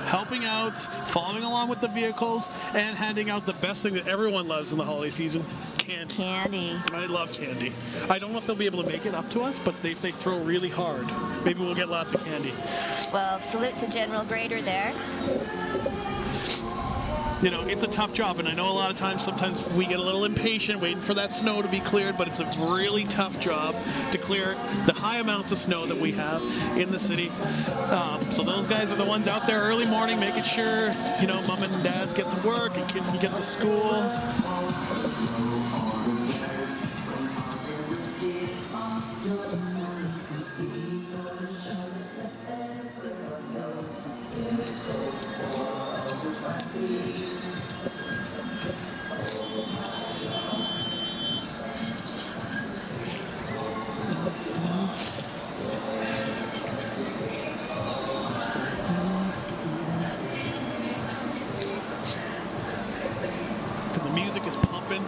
Speaker 2: helping out, following along with the vehicles, and handing out the best thing that everyone loves in the holiday season, candy.
Speaker 1: Candy.
Speaker 2: I love candy. I don't know if they'll be able to make it up to us, but if they throw really hard, maybe we'll get lots of candy.
Speaker 1: Well, salute to General Grader there.
Speaker 2: You know, it's a tough job, and I know a lot of times, sometimes we get a little impatient waiting for that snow to be cleared, but it's a really tough job to clear the high amounts of snow that we have in the city. So those guys are the ones out there early morning making sure, you know, mom and dads get to work and kids can get to school. The music is pumping.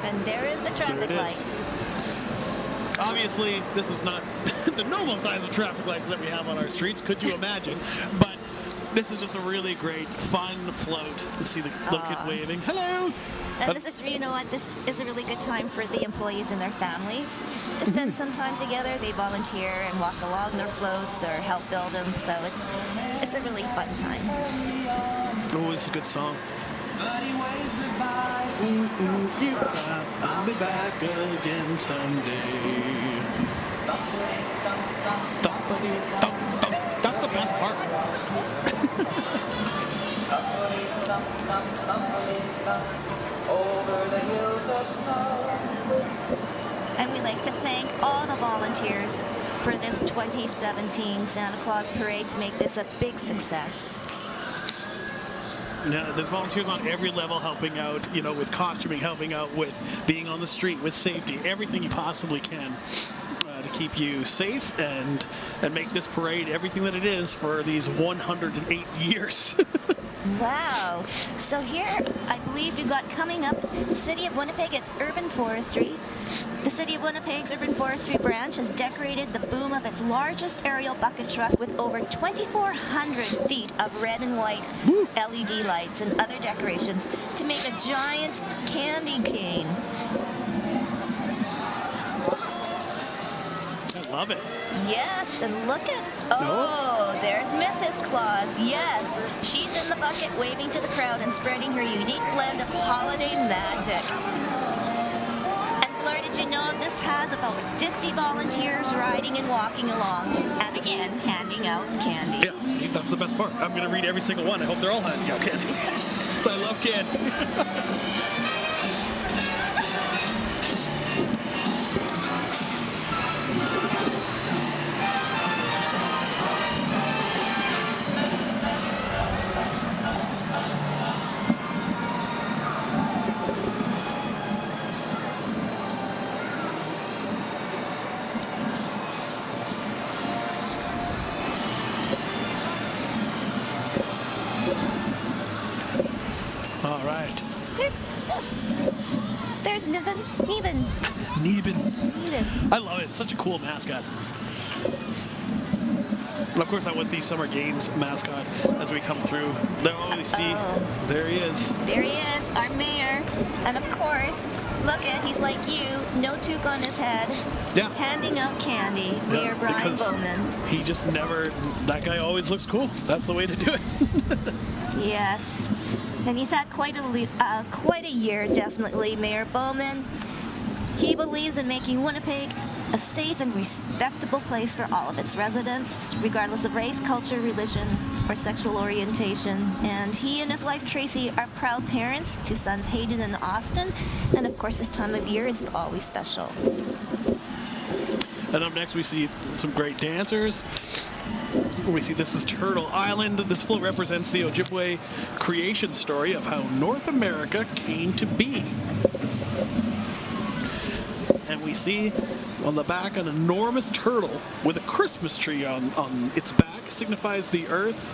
Speaker 1: And there is the traffic
Speaker 2: There it is.
Speaker 1: light.
Speaker 2: Obviously, this is not the normal size of traffic lights that we have on our streets, could you imagine? But this is just a really great, fun float to see the little kid waving. Hello!
Speaker 1: And this is, you know what, this is a really good time for the employees and their families to spend some time together. They volunteer and walk along their floats or help build them, so it's a really fun time.
Speaker 2: Oh, it's a good song. I'll be back again someday. That's the best part.
Speaker 1: And we'd like to thank all the volunteers for this 2017 Santa Claus Parade to make this a big success.
Speaker 2: Yeah, there's volunteers on every level helping out, you know, with costuming, helping out with being on the street, with safety, everything you possibly can to keep you safe and make this parade everything that it is for these 108 years.
Speaker 1: Wow. So here, I believe you've got coming up the City of Winnipeg, it's Urban Forestry. The City of Winnipeg's Urban Forestry branch has decorated the boom of its largest aerial bucket truck with over 2,400 feet of red and white LED lights and other decorations to make a giant candy cane.
Speaker 2: I love it.
Speaker 1: Yes, and look at, there's Mrs. Claus. Yes, she's in the bucket waving to the crowd and spreading her unique blend of holiday magic. And Blair, did you know this has about 50 volunteers riding and walking along, and again, handing out candy.
Speaker 2: Yeah, see, that's the best part. I'm going to read every single one. I hope they're all handing out candy. So I love candy.
Speaker 1: There's Niven.
Speaker 2: I love it. It's such a cool mascot. And of course, that was the Summer Games mascot as we come through. There we see, there he is.
Speaker 1: There he is, our mayor. And of course, look at, he's like you, no toque on his head.
Speaker 2: Yeah.
Speaker 1: Handing out candy. Mayor Brian Bowman.
Speaker 2: He just never, that guy always looks cool. That's the way to do it.
Speaker 1: Yes. And he's had quite a year, definitely, Mayor Bowman. He believes in making Winnipeg a safe and respectable place for all of its residents, regardless of race, culture, religion, or sexual orientation. And he and his wife Tracy are proud parents to sons Hayden and Austin. And of course, this time of year is always special.
Speaker 2: And up next, we see some great dancers. We see this is Turtle Island. This float represents the Ojibwe creation story of how North America came to be. And we see on the back an enormous turtle with a Christmas tree on its back. Signifies the earth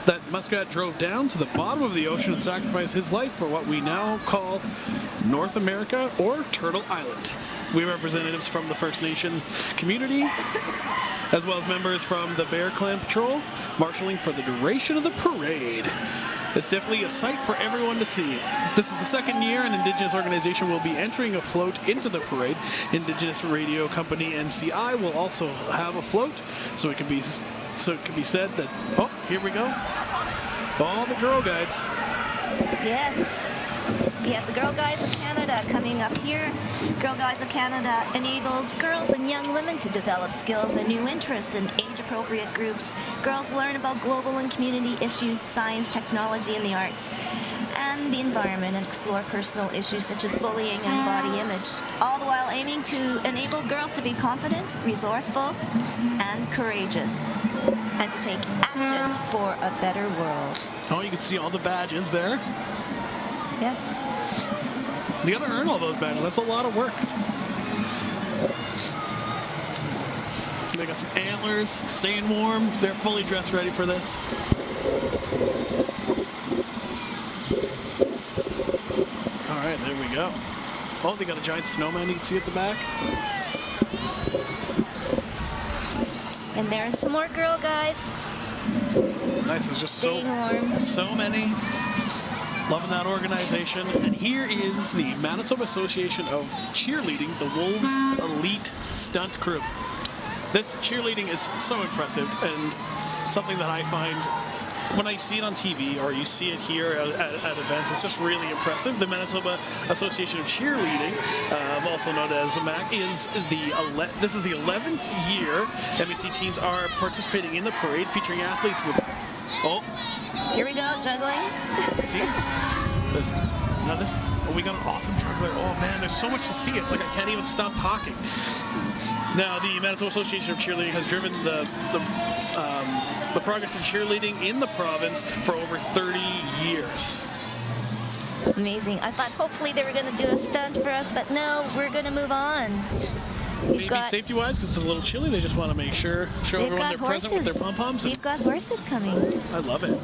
Speaker 2: that Muscat drove down to the bottom of the ocean and sacrificed his life for what we now call North America or Turtle Island. We have representatives from the First Nation community, as well as members from the Bear Clan Patrol, marshalling for the duration of the parade. It's definitely a sight for everyone to see. This is the second year an Indigenous organization will be entering a float into the parade. Indigenous radio company NCI will also have a float, so it can be said that, oh, here we go. All the Girl Guides.
Speaker 1: Yes. We have the Girl Guides of Canada coming up here. Girl Guides of Canada enables girls and young women to develop skills and new interests in age-appropriate groups. Girls learn about global and community issues, science, technology, and the arts, and the environment, and explore personal issues such as bullying and body image, all the while aiming to enable girls to be confident, resourceful, and courageous, and to take action for a better world.
Speaker 2: Oh, you can see all the badges there.
Speaker 1: Yes.
Speaker 2: You gotta earn all those badges. That's a lot of work. They got some antlers, staying warm. They're fully dressed, ready for this. All right, there we go. Oh, they got a giant snowman you can see at the back.
Speaker 1: And there's some more Girl Guides.
Speaker 2: Nice. There's just
Speaker 1: Staying warm.
Speaker 2: so many. Loving that organization. And here is the Manitoba Association of Cheerleading, the Wolves Elite Stunt Crew. This cheerleading is so impressive and something that I find when I see it on TV or you see it here at events, it's just really impressive. The Manitoba Association of Cheerleading, also known as MAC, is this is the 11th year MBC teams are participating in the parade, featuring athletes with
Speaker 1: Here we go, juggling.
Speaker 2: See? We got an awesome juggler. Oh man, there's so much to see. It's like I can't even stop talking. Now, the Manitoba Association of Cheerleading has driven the progress of cheerleading in the province for over 30 years.
Speaker 1: Amazing. I thought hopefully they were going to do a stunt for us, but no, we're going to move on.
Speaker 2: Maybe safety-wise, because it's a little chilly, they just want to show everyone they're present with their pom-poms.
Speaker 1: We've got horses coming.
Speaker 2: I love it.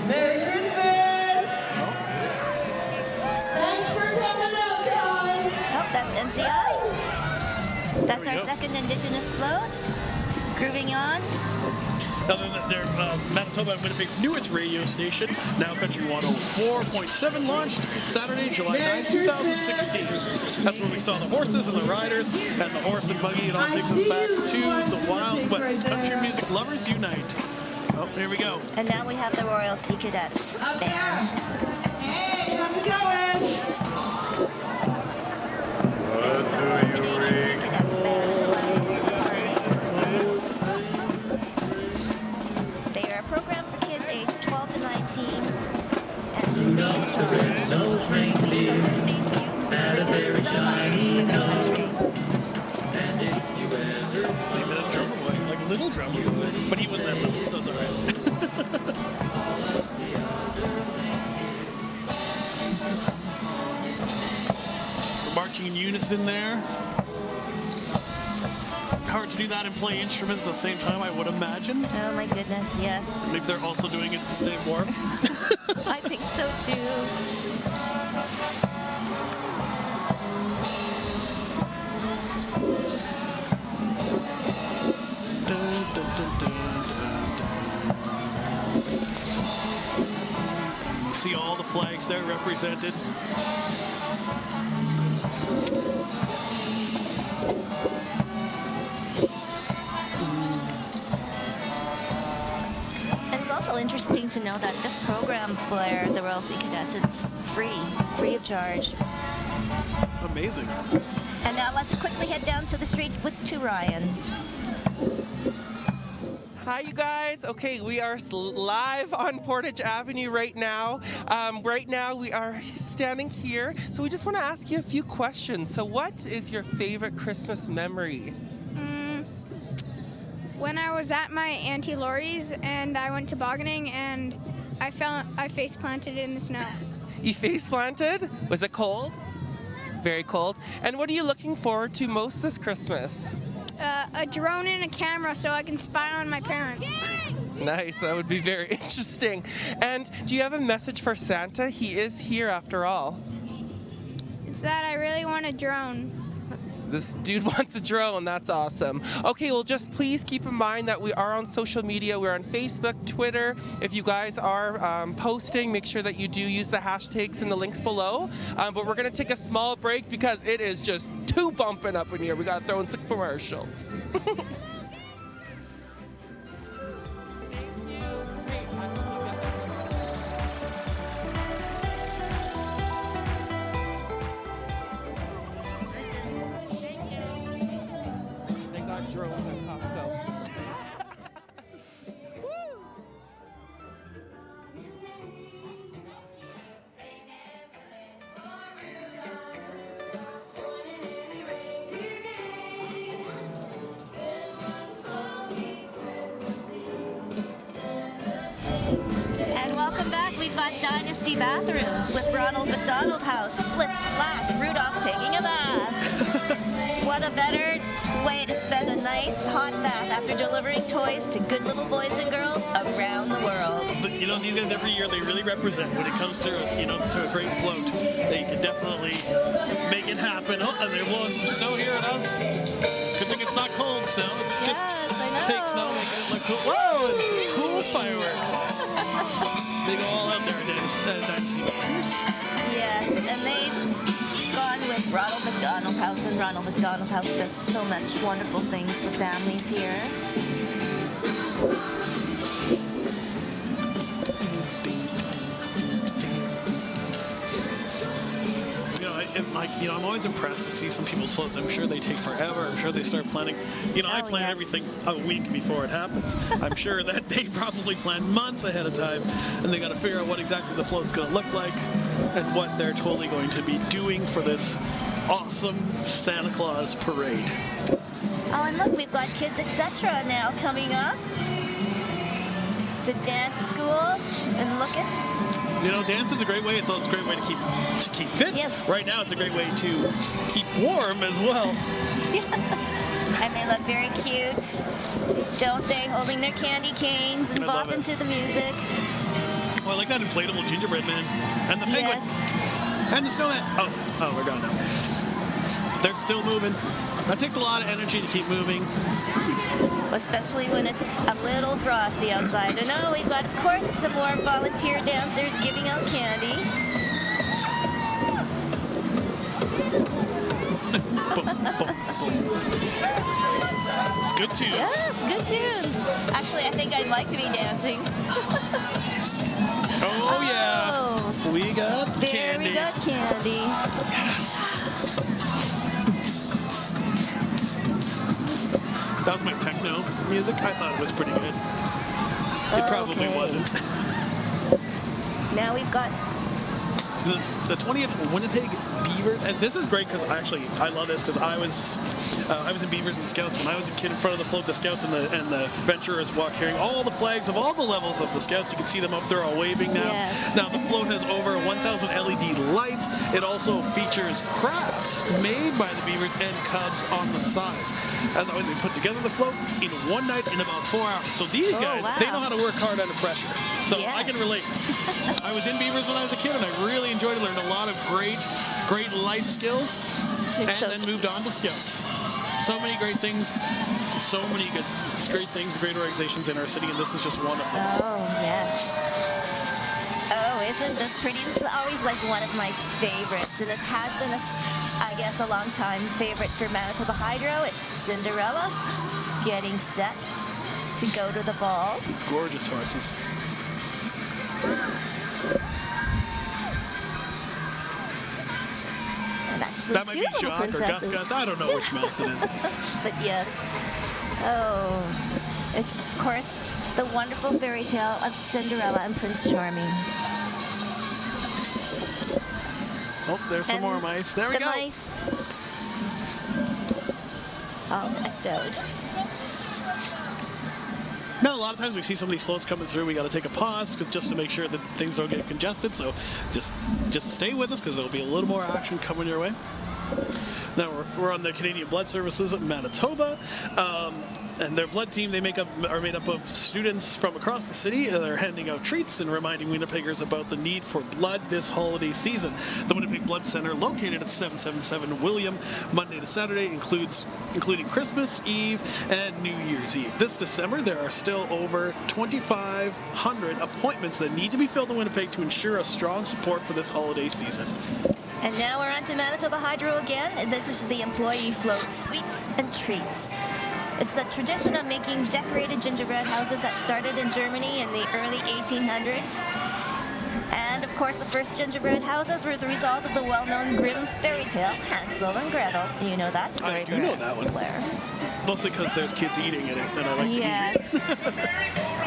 Speaker 20: Merry Christmas! Thanks for coming out, guys!
Speaker 1: Oh, that's NCI. That's our second Indigenous float. Grooving on.
Speaker 2: They're Manitoba and Winnipeg's newest radio station, Now Country 104.7, launched Saturday, July 9, 2016. That's where we saw the horses and the riders and the horse and buggy. It all takes us back to the Wild West. Country music lovers unite. Oh, here we go.
Speaker 1: And now we have the Royal Sea Cadets band.
Speaker 20: Hey, how's it going?
Speaker 1: They are a program for kids aged 12 to 19. And
Speaker 20: Rudolph the red-nosed reindeer had a very shiny nose. And if you ever
Speaker 2: Like a drummer boy, like a little drummer, but he wasn't that little, so it's all right. We're marching in unison there. Hard to do that and play instruments at the same time, I would imagine.
Speaker 1: Oh my goodness, yes.
Speaker 2: Maybe they're also doing it to stay warm.
Speaker 1: I think so too.
Speaker 2: See all the flags there represented.
Speaker 1: interesting to know that this program, Blair, the Royal Sea Cadets, it's free of charge.
Speaker 2: Amazing.
Speaker 1: And now let's quickly head down to the street to Ryan.
Speaker 3: Hi, you guys. Okay, we are live on Portage Avenue right now. Right now, we are standing here. So we just want to ask you a few questions. So what is your favorite Christmas memory?
Speaker 21: When I was at my Auntie Laurie's and I went tobogganing and I face planted in the snow.
Speaker 3: You face planted? Was it cold? Very cold. And what are you looking forward to most this Christmas?
Speaker 21: A drone and a camera so I can spy on my parents.
Speaker 3: Nice, that would be very interesting. And do you have a message for Santa? He is here after all.
Speaker 21: It's that I really want a drone.
Speaker 3: This dude wants a drone, that's awesome. Okay, well just please keep in mind that we are on social media. We're on Facebook, Twitter. If you guys are posting, make sure that you do use the hashtags in the links below. But we're gonna take a small break because it is just too bumping up in here. We gotta throw in some commercials. They got drones at Costco.
Speaker 1: And welcome back. We've got Dynasty Bathrooms with Ronald McDonald House. Splish, splash, Rudolph's taking a bath. What a better way to spend a nice hot bath after delivering toys to good little boys and girls around the world.
Speaker 2: But, you know, these guys every year, they really represent when it comes to, you know, to a great float. They can definitely make it happen. Oh, and they're blowing some snow here at us. Good thing it's not cold snow. It's just fake snow making it look cool. Whoa, and some cool fireworks. They go all out there at Dynasty Bathrooms.
Speaker 1: Yes, and they've gone with Ronald McDonald House, and Ronald McDonald House does so much wonderful things for families here.
Speaker 2: I'm always impressed to see some people's floats. I'm sure they take forever. I'm sure they start planning. You know, I plan everything a week before it happens. I'm sure that they probably plan months ahead of time, and they got to figure out what exactly the float's going to look like and what they're totally going to be doing for this awesome Santa Claus parade.
Speaker 1: Oh, and look, we've got Kids Etc. now coming up. It's a dance school, and look at.
Speaker 2: You know, dancing's a great way. It's also a great way to keep fit.
Speaker 1: Yes.
Speaker 2: Right now, it's a great way to keep warm as well.
Speaker 1: And they look very cute, don't they? Holding their candy canes and bopping to the music.
Speaker 2: Oh, I like that inflatable gingerbread man and the penguin and the snowman. Oh, we're gone now. They're still moving. That takes a lot of energy to keep moving.
Speaker 1: Especially when it's a little frosty outside. And oh, we've got, of course, some more volunteer dancers giving out candy.
Speaker 2: It's good tunes.
Speaker 1: Yes, good tunes. Actually, I think I'd like to be dancing.
Speaker 2: Oh, yeah. We got candy.
Speaker 1: We got candy.
Speaker 2: Yes. That was my techno music. I thought it was pretty good. It probably wasn't.
Speaker 1: Now we've got
Speaker 2: the 20th Winnipeg Beavers, and this is great because I love this because I was in Beavers and Scouts when I was a kid in front of the float. The Scouts and the Venturers walk carrying all the flags of all the levels of the Scouts. You can see them up there all waving now.
Speaker 1: Yes.
Speaker 2: Now the float has over 1,000 LED lights. It also features crafts made by the Beavers and Cubs on the sides. As always, they put together the float in one night in about 4 hours. So these guys, they know how to work hard under pressure. So I can relate. I was in Beavers when I was a kid, and I really enjoyed it. Learned a lot of great life skills, and then moved on to Scouts. So many great things, so many great things, great organizations in our city, and this is just one of them.
Speaker 1: Oh, yes. Oh, isn't this pretty? This is always like one of my favorites, and it has been, I guess, a long time favorite for Manitoba Hydro. It's Cinderella getting set to go to the ball.
Speaker 2: Gorgeous horses.
Speaker 1: actually
Speaker 2: That might
Speaker 1: two
Speaker 2: be
Speaker 1: little
Speaker 2: Jock or Gus
Speaker 1: princesses.
Speaker 2: Gus. I don't know which mouse it is.
Speaker 1: But yes. Oh, it's of course the wonderful fairy tale of Cinderella and Prince Charming.
Speaker 2: Oh, there's some
Speaker 1: And
Speaker 2: more mice. There we
Speaker 1: the
Speaker 2: go.
Speaker 1: mice. All decked out.
Speaker 2: Now, a lot of times we see some of these floats coming through. We got to take a pause just to make sure that things don't get congested. So just stay with us because there'll be a little more action coming your way. Now we're on the Canadian Blood Services of Manitoba. And their blood team, are made up of students from across the city. They're handing out treats and reminding Winnipeggers about the need for blood this holiday season. The Winnipeg Blood Center, located at 777 William, Monday to Saturday, including Christmas Eve and New Year's Eve. This December, there are still over 2,500 appointments that need to be filled in Winnipeg to ensure a strong support for this holiday season.
Speaker 1: And now we're on to Manitoba Hydro again. And this is the employee float sweets and treats. It's the tradition of making decorated gingerbread houses that started in Germany in the early 1800s. And of course, the first gingerbread houses were the result of the well-known Grimm's fairy tale, Hansel and Gretel. You know that story,
Speaker 2: I do know that one.
Speaker 1: Blair.
Speaker 2: Mostly because there's kids eating in it, and I like to eat.
Speaker 1: Yes.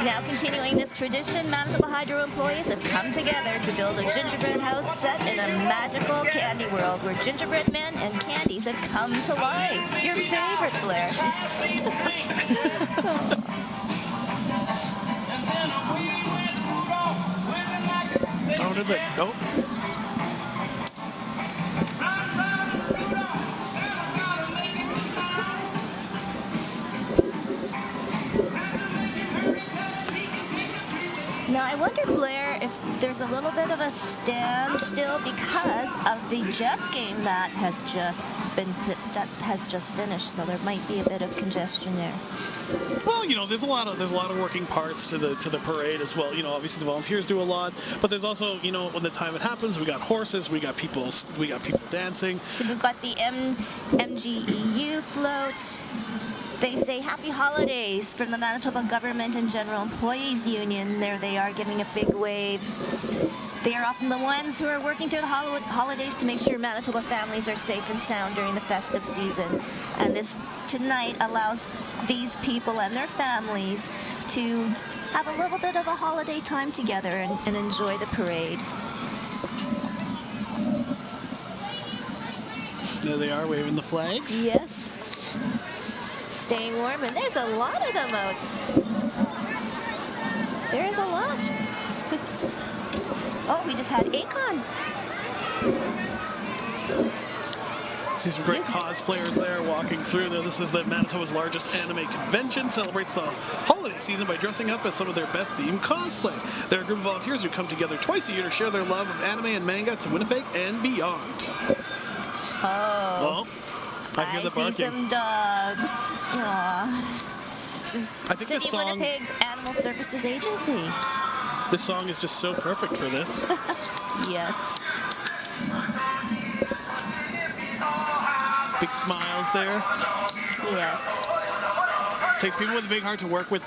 Speaker 1: Now, continuing this tradition, Manitoba Hydro employees have come together to build a gingerbread house set in a magical candy world where gingerbread men and candies have come to life. Your favorite, Blair.
Speaker 2: Oh, did they? Oh.
Speaker 1: Now, I wonder, Blair, if there's a little bit of a standstill because of the Jets game that has just finished, so there might be a bit of congestion there.
Speaker 2: Well, you know, there's a lot of working parts to the parade as well. You know, obviously the volunteers do a lot, but there's also, you know, when the time it happens, we got horses, we got people dancing.
Speaker 1: So we've got the MGEU float. They say happy holidays from the Manitoba Government and General Employees Union. There they are giving a big wave. They are often the ones who are working through the holidays to make sure Manitoba families are safe and sound during the festive season. And this tonight allows these people and their families to have a little bit of a holiday time together and enjoy the parade.
Speaker 2: There they are waving the flags.
Speaker 1: Yes. Staying warm, and there's a lot of them out. There is a lot. Oh, we just had Akon.
Speaker 2: See some great cosplayers there walking through there. This is the Manitoba's largest anime convention. Celebrates the holiday season by dressing up as some of their best themed cosplay. There are a group of volunteers who come together twice a year to share their love of anime and manga to Winnipeg and beyond.
Speaker 1: Oh.
Speaker 2: Well, I hear the barking.
Speaker 1: See some dogs. Aww. This is
Speaker 2: I think
Speaker 1: City
Speaker 2: this
Speaker 1: of
Speaker 2: song-
Speaker 1: Winnipeg's Animal Services Agency.
Speaker 2: This song is just so perfect for this.
Speaker 1: Yes.
Speaker 2: Big smiles there.
Speaker 1: Yes.
Speaker 2: Takes people with a big heart to work with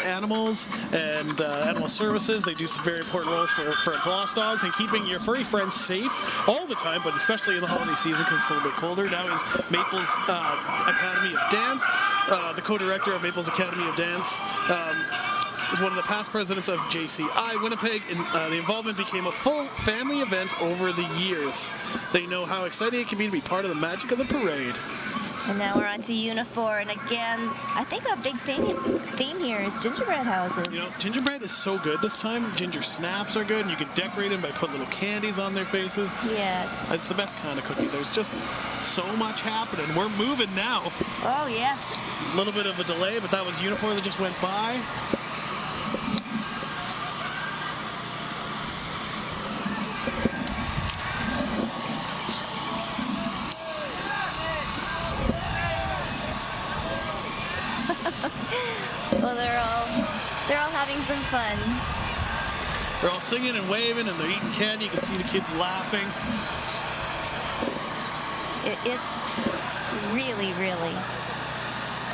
Speaker 2: animals and animal services. They do some very important roles for lost dogs and keeping your furry friends safe all the time, but especially in the holiday season because it's a little bit colder. Now is Maples Academy of Dance. The co-director of Maples Academy of Dance is one of the past presidents of JCI Winnipeg, and the involvement became a full family event over the years. They know how exciting it can be to be part of the magic of the parade.
Speaker 1: And now we're on to Unifor, and again, I think a big theme here is gingerbread houses.
Speaker 2: You know, gingerbread is so good this time. Ginger snaps are good, and you can decorate them by putting little candies on their faces.
Speaker 1: Yes.
Speaker 2: It's the best kind of cookie. There's just so much happening. We're moving now.
Speaker 1: Oh, yes.
Speaker 2: A little bit of a delay, but that was Unifor that just went by.
Speaker 1: Well, they're all having some fun.
Speaker 2: They're all singing and waving, and they're eating candy. You can see the kids laughing.
Speaker 1: It's really, really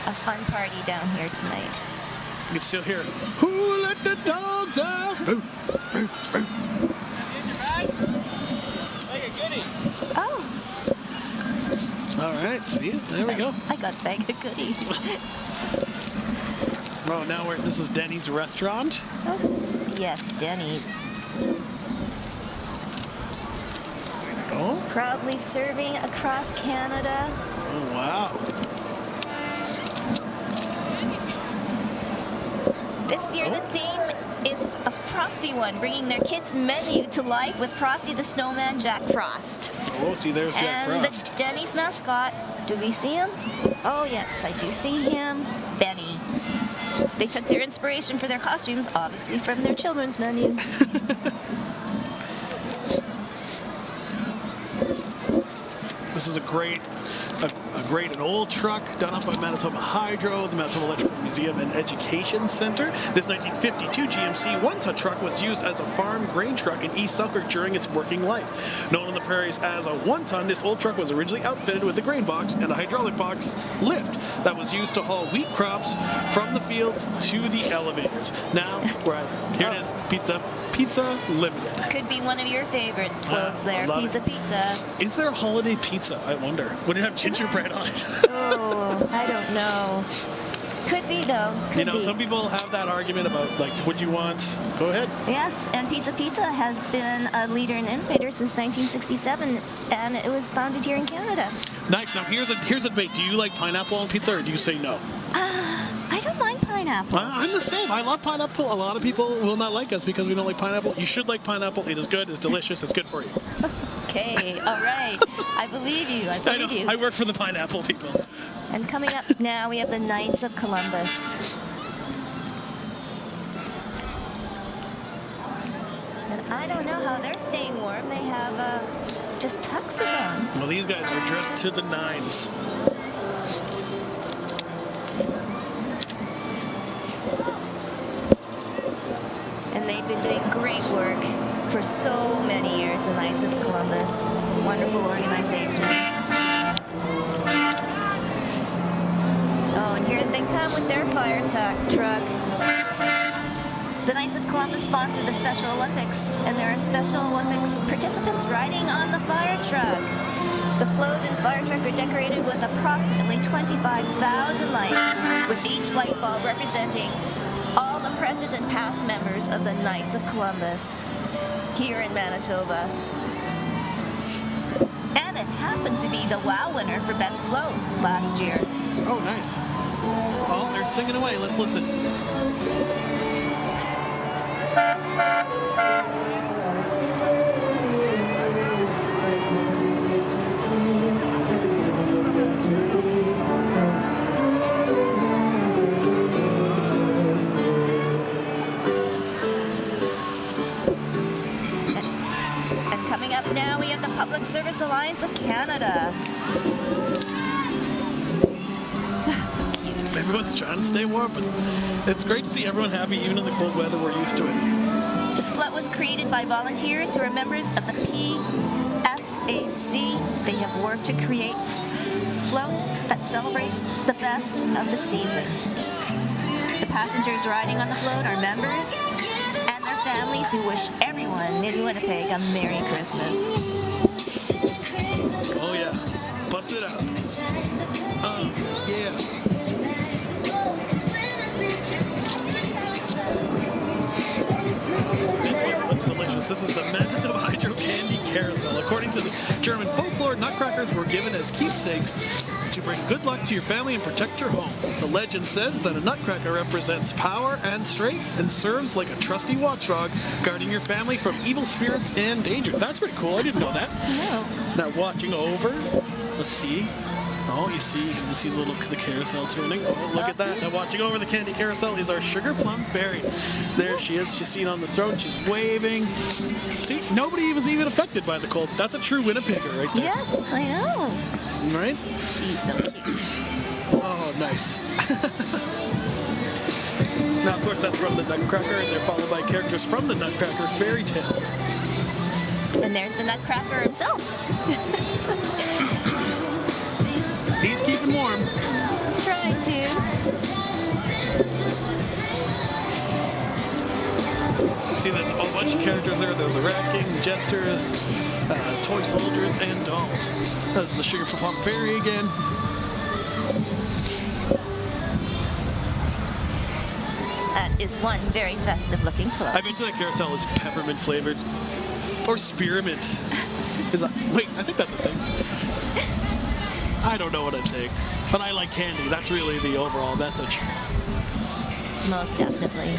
Speaker 1: a fun party down here tonight.
Speaker 2: You can still hear, "Who let the dogs out?"
Speaker 1: Oh.
Speaker 2: right, see? There we go.
Speaker 1: I got a bag of goodies.
Speaker 2: Oh, now this is Denny's restaurant.
Speaker 1: Oh, yes, Denny's.
Speaker 2: Oh.
Speaker 1: Proudly serving across Canada.
Speaker 2: Oh, wow.
Speaker 1: This year the theme is a Frosty one, bringing their kids' menu to life with Frosty the Snowman, Jack Frost.
Speaker 2: Oh, see, there's Jack
Speaker 1: And
Speaker 2: Frost.
Speaker 1: the Denny's mascot, do we see him? Oh yes, I do see him, Benny. They took their inspiration for their costumes, obviously from their children's menu.
Speaker 2: This is a great an old truck done up by Manitoba Hydro, the Manitoba Electrical Museum and Education Center. This 1952 GMC one-ton truck was used as a farm grain truck in East Selkirk during its working life. Known on the prairies as a one-ton, this old truck was originally outfitted with a grain box and a hydraulic box lift that was used to haul wheat crops from the fields to the elevators. Now, here it is, Pizza Limited.
Speaker 1: Could be one of your favorite clothes there,
Speaker 2: love
Speaker 1: Pizza
Speaker 2: it.
Speaker 1: Pizza.
Speaker 2: Is there a holiday pizza? I wonder. Would it have gingerbread on it?
Speaker 1: Oh, I don't know. Could be though. Could be.
Speaker 2: Some people have that argument about like, would you want? Go ahead.
Speaker 1: Yes, and Pizza Pizza has been a leader and innovator since 1967, and it was founded here in Canada.
Speaker 2: Nice. Now here's a debate. Do you like pineapple on pizza, or do you say no?
Speaker 1: I don't mind pineapple.
Speaker 2: I'm the same. I love pineapple. A lot of people will not like us because we don't like pineapple. You should like pineapple. It is good. It's delicious. It's good for you.
Speaker 1: Okay, all right. I believe you. I believe you.
Speaker 2: I work for the pineapple people.
Speaker 1: And coming up now, we have the Knights of Columbus. And I don't know how they're staying warm. They have just tuxes on.
Speaker 2: Well, these guys are dressed to the nines.
Speaker 1: And they've been doing great work for so many years, the Knights of Columbus. Wonderful organization. Oh, and here they come with their fire truck. The Knights of Columbus sponsor the Special Olympics, and there are Special Olympics participants riding on the fire truck. The float and fire truck are decorated with approximately 25,000 lights, with each light bulb representing all the present and past members of the Knights of Columbus here in Manitoba. And it happened to be the WOW winner for Best Float last year.
Speaker 2: Oh, nice. Oh, they're singing away. Let's listen.
Speaker 1: Coming up now, we have the Public Service Alliance of Canada.
Speaker 2: Everyone's trying to stay warm, but it's great to see everyone happy, even in the cold weather. We're used to it.
Speaker 1: This float was created by volunteers who are members of the PSAC. They have worked to create float that celebrates the best of the season. The passengers riding on the float are members and their families who wish everyone in Winnipeg a Merry Christmas.
Speaker 2: Oh yeah, bust it out. Yeah. Looks delicious. This is the Manitoba Hydro Candy Carousel. According to the German folklore, nutcrackers were given as keepsakes to bring good luck to your family and protect your home. The legend says that a nutcracker represents power and strength and serves like a trusty watchdog, guarding your family from evil spirits and danger. That's pretty cool. I didn't know that.
Speaker 1: No.
Speaker 2: Now watching over, let's see. Oh, you can see the carousel turning. Oh, look at that. Now watching over the candy carousel is our Sugar Plum Fairy. There she is. She's seen on the throne. She's waving. See, nobody was even affected by the cold. That's a true Winnipegger right there.
Speaker 1: Yes, I know.
Speaker 2: Right?
Speaker 1: He's so cute.
Speaker 2: Oh, nice. Now, of course, that's from the Nutcracker, and they're followed by characters from the Nutcracker fairy tale.
Speaker 1: And there's the Nutcracker himself.
Speaker 2: He's keeping warm.
Speaker 1: Trying to.
Speaker 2: see there's a bunch of characters there. There's the Rat King, Jesters, toy soldiers, and dolls. There's the Sugar Plum Fairy again.
Speaker 1: That is one very festive-looking float.
Speaker 2: I bet you that carousel is peppermint flavored. Or spearmint. Wait, I think that's a thing. I don't know what I'm saying. But I like candy. That's really the overall message.
Speaker 1: Most definitely.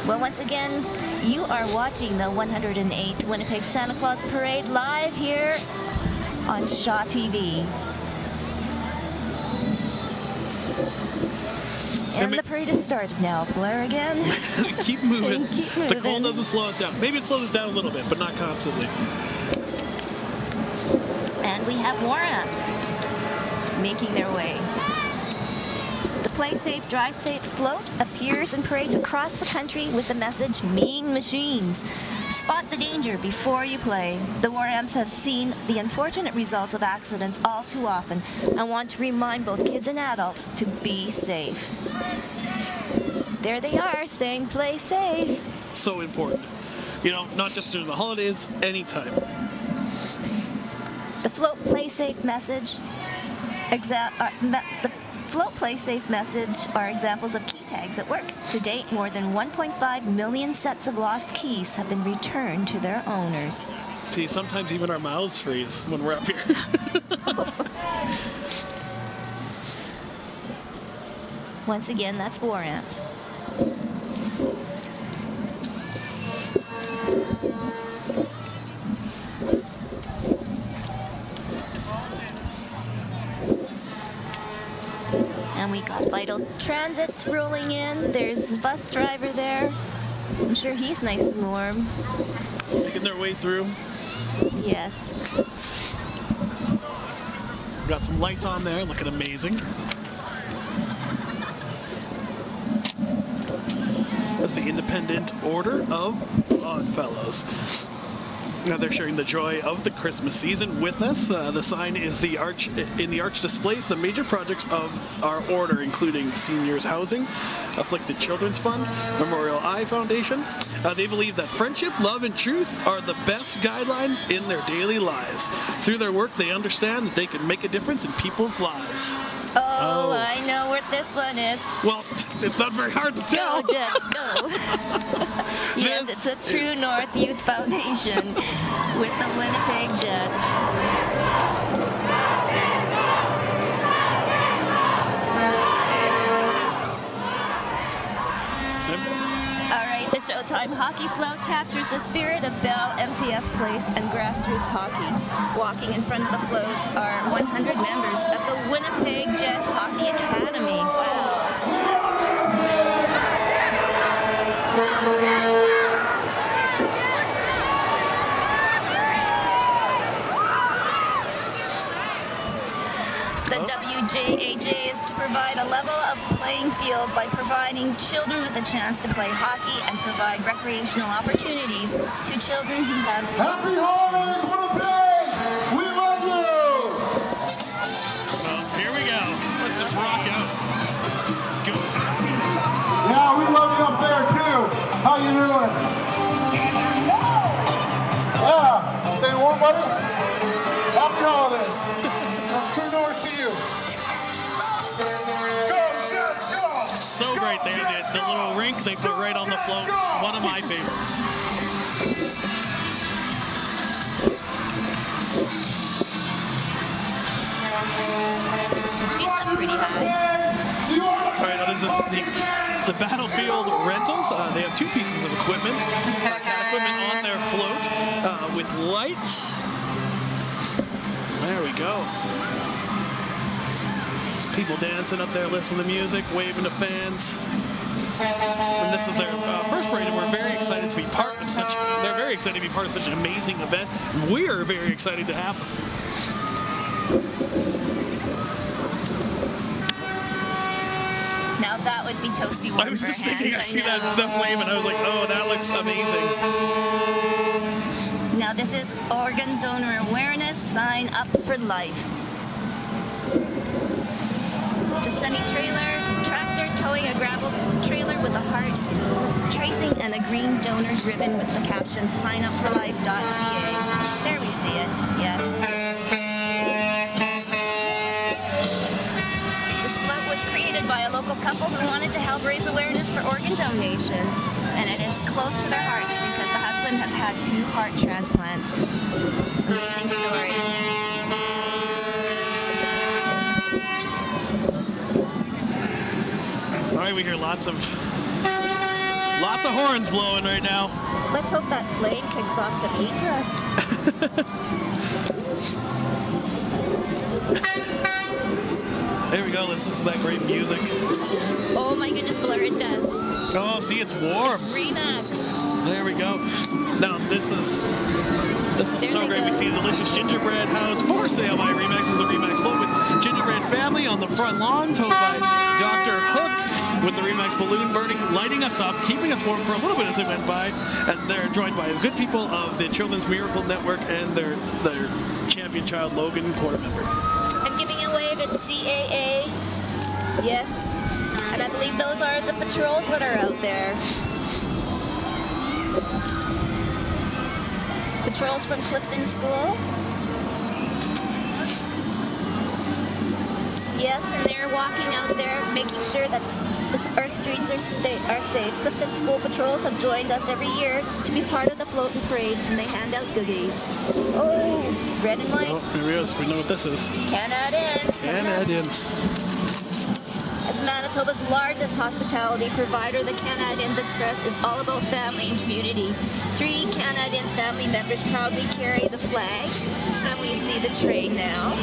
Speaker 1: Well, once again, you are watching the 108th Winnipeg Santa Claus Parade live here on Shaw TV. And the parade has started now. Blair again.
Speaker 2: Keep moving.
Speaker 1: Keep
Speaker 2: The cold
Speaker 1: moving.
Speaker 2: doesn't slow us down. Maybe it slows us down a little bit, but not constantly.
Speaker 1: And we have war-ups making their way. The Play Safe, Drive Safe float appears in parades across the country with the message, Mean Machines. Spot the danger before you play. The war-amps have seen the unfortunate results of accidents all too often and want to remind both kids and adults to be safe. There they are saying play safe.
Speaker 2: So important. You know, not just during the holidays, anytime.
Speaker 1: The float play safe message the float play safe message are examples of key tags at work. To date, more than 1.5 million sets of lost keys have been returned to their owners.
Speaker 2: See, sometimes even our mouths freeze when we're up here.
Speaker 1: Once again, that's war amps. And we got Vital Transit rolling in. There's the bus driver there. I'm sure he's nice and warm.
Speaker 2: Making their way through.
Speaker 1: Yes.
Speaker 2: Got some lights on there, looking amazing. That's the Independent Order of Oddfellows. Now they're sharing the joy of the Christmas season with us. The sign is in the arch displays the major projects of our order, including seniors housing, Afflicted Children's Fund, Memorial Eye Foundation. They believe that friendship, love, and truth are the best guidelines in their daily lives. Through their work, they understand that they can make a difference in people's lives.
Speaker 1: Oh, I know what this one is.
Speaker 2: Well, it's not very hard to tell.
Speaker 1: Go, Jets, go. Yes, it's a True North Youth Foundation with the Winnipeg Jets. All right, the Showtime Hockey Float captures the spirit of Bell, MTS Place, and grassroots hockey. Walking in front of the float are 100 members of the Winnipeg Jets Hockey Academy. Wow. The WJAJ is to provide a level of playing field by providing children with a chance to play hockey and provide recreational opportunities to children who have
Speaker 13: Happy holidays, Winnipeg! We love you!
Speaker 2: Well, here we go. Let's just rock out. Go.
Speaker 13: Yeah, we love you up there too. How you doing? Yeah, stay warm, buddy. Happy holidays. From True North to you. Go Jets, go!
Speaker 2: So great. They had the little rink they put right on the float. One of my favorites.
Speaker 1: She's up pretty high.
Speaker 2: All right, now this is the Battlefield Rentals. They have two pieces of equipment. Equipment on their float with lights. There we go. People dancing up there, listening to music, waving to fans. And this is their first parade, and we're very excited to be part of such. They're very excited to be part of such an amazing event. We're very excited to have them.
Speaker 1: Now that would be toasty warm
Speaker 2: I was
Speaker 1: for
Speaker 2: just
Speaker 1: hands,
Speaker 2: thinking, I see that
Speaker 1: know.
Speaker 2: flame, and I was like, oh, that looks amazing.
Speaker 1: Now this is Organ Donor Awareness. Sign up for life. It's a semi-trailer, tractor towing a gravel trailer with a heart, tracing and a green donor ribbon with the caption signupforlife.ca. There we see it, yes. This float was created by a local couple who wanted to help raise awareness for organ donation. And it is close to their hearts because the husband has had 2 heart transplants. Amazing story.
Speaker 2: All right, we hear lots of horns blowing right now.
Speaker 1: Let's hope that flame kicks off some heat for us.
Speaker 2: There we go. This is that great music.
Speaker 1: Oh my goodness, Blur, it does.
Speaker 2: Oh, see, it's warm.
Speaker 1: It's Remax.
Speaker 2: There we go. Now, this is so great. We see a delicious gingerbread house for sale by Remax. This is the Remax float with gingerbread family on the front lawn, towed by Dr. Hook with the Remax balloon burning, lighting us up, keeping us warm for a little bit as it went by. And they're joined by good people of the Children's Miracle Network and their champion child, Logan, quarter member.
Speaker 1: I'm giving a wave at CAA. Yes. And I believe those are the patrols that are out there. Patrols from Clifton School. Yes, and they're walking out there, making sure that our streets are safe. Clifton School patrols have joined us every year to be part of the float and parade, and they hand out goodies. Oh, red and white.
Speaker 2: Oh, here it is. We know what this is.
Speaker 1: Canadians.
Speaker 2: Canadians.
Speaker 1: As Manitoba's largest hospitality provider, the Canadians Express is all about family and community. 3 Canadians family members proudly carry the flag, and we see the train now.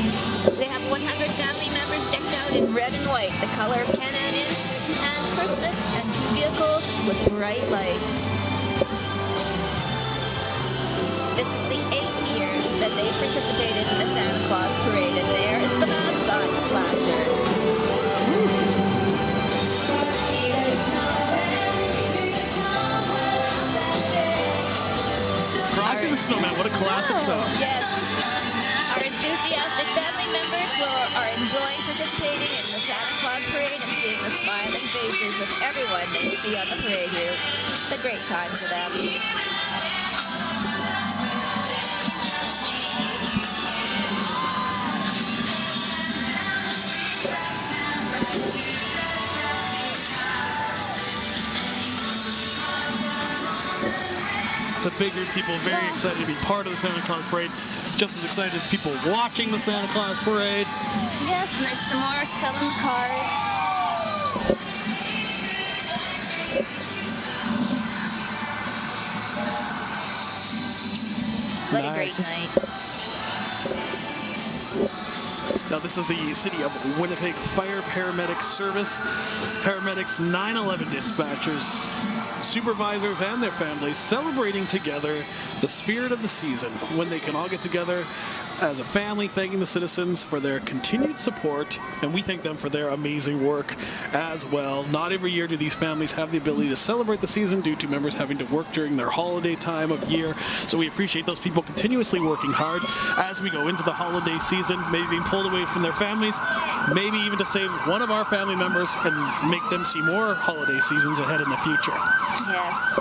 Speaker 1: They have 100 family members decked out in red and white, the color of Canadians, and Christmas, and 2 vehicles with bright lights. This is the 8th year that they participated in the Santa Claus Parade, and there is the mascot Splasher.
Speaker 2: Frosty the Snowman, what a classic song.
Speaker 1: Yes. Our enthusiastic family members are enjoying participating in the Santa Claus Parade and seeing the smiling faces of everyone they see on the parade route. It's a great time for them.
Speaker 2: It's a big group of people very excited to be part of the Santa Claus Parade. Just as excited as people watching the Santa Claus Parade.
Speaker 1: Yes, and there's some more still in the cars. What a great night.
Speaker 2: Now, this is the City of Winnipeg Fire Paramedic Service. Paramedics, 9/11 dispatchers, supervisors, and their families celebrating together the spirit of the season when they can all get together as a family, thanking the citizens for their continued support, and we thank them for their amazing work as well. Not every year do these families have the ability to celebrate the season due to members having to work during their holiday time of year, so we appreciate those people continuously working hard as we go into the holiday season, maybe being pulled away from their families, maybe even to save one of our family members and make them see more holiday seasons ahead in the future.
Speaker 1: Yes.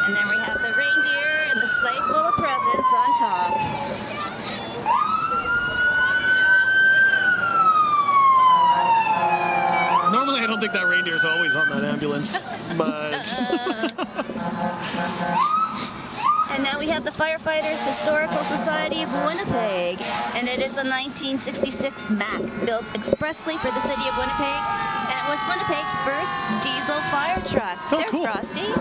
Speaker 1: And then we have the reindeer and the sleigh full of presents on top.
Speaker 2: Normally, I don't think that reindeer is always on that ambulance, but...
Speaker 1: And now we have the Firefighters Historical Society of Winnipeg, and it is a 1966 Mack built expressly for the city of Winnipeg, and it was Winnipeg's first diesel fire truck.
Speaker 2: Oh,
Speaker 1: There's
Speaker 2: cool.
Speaker 1: Frosty.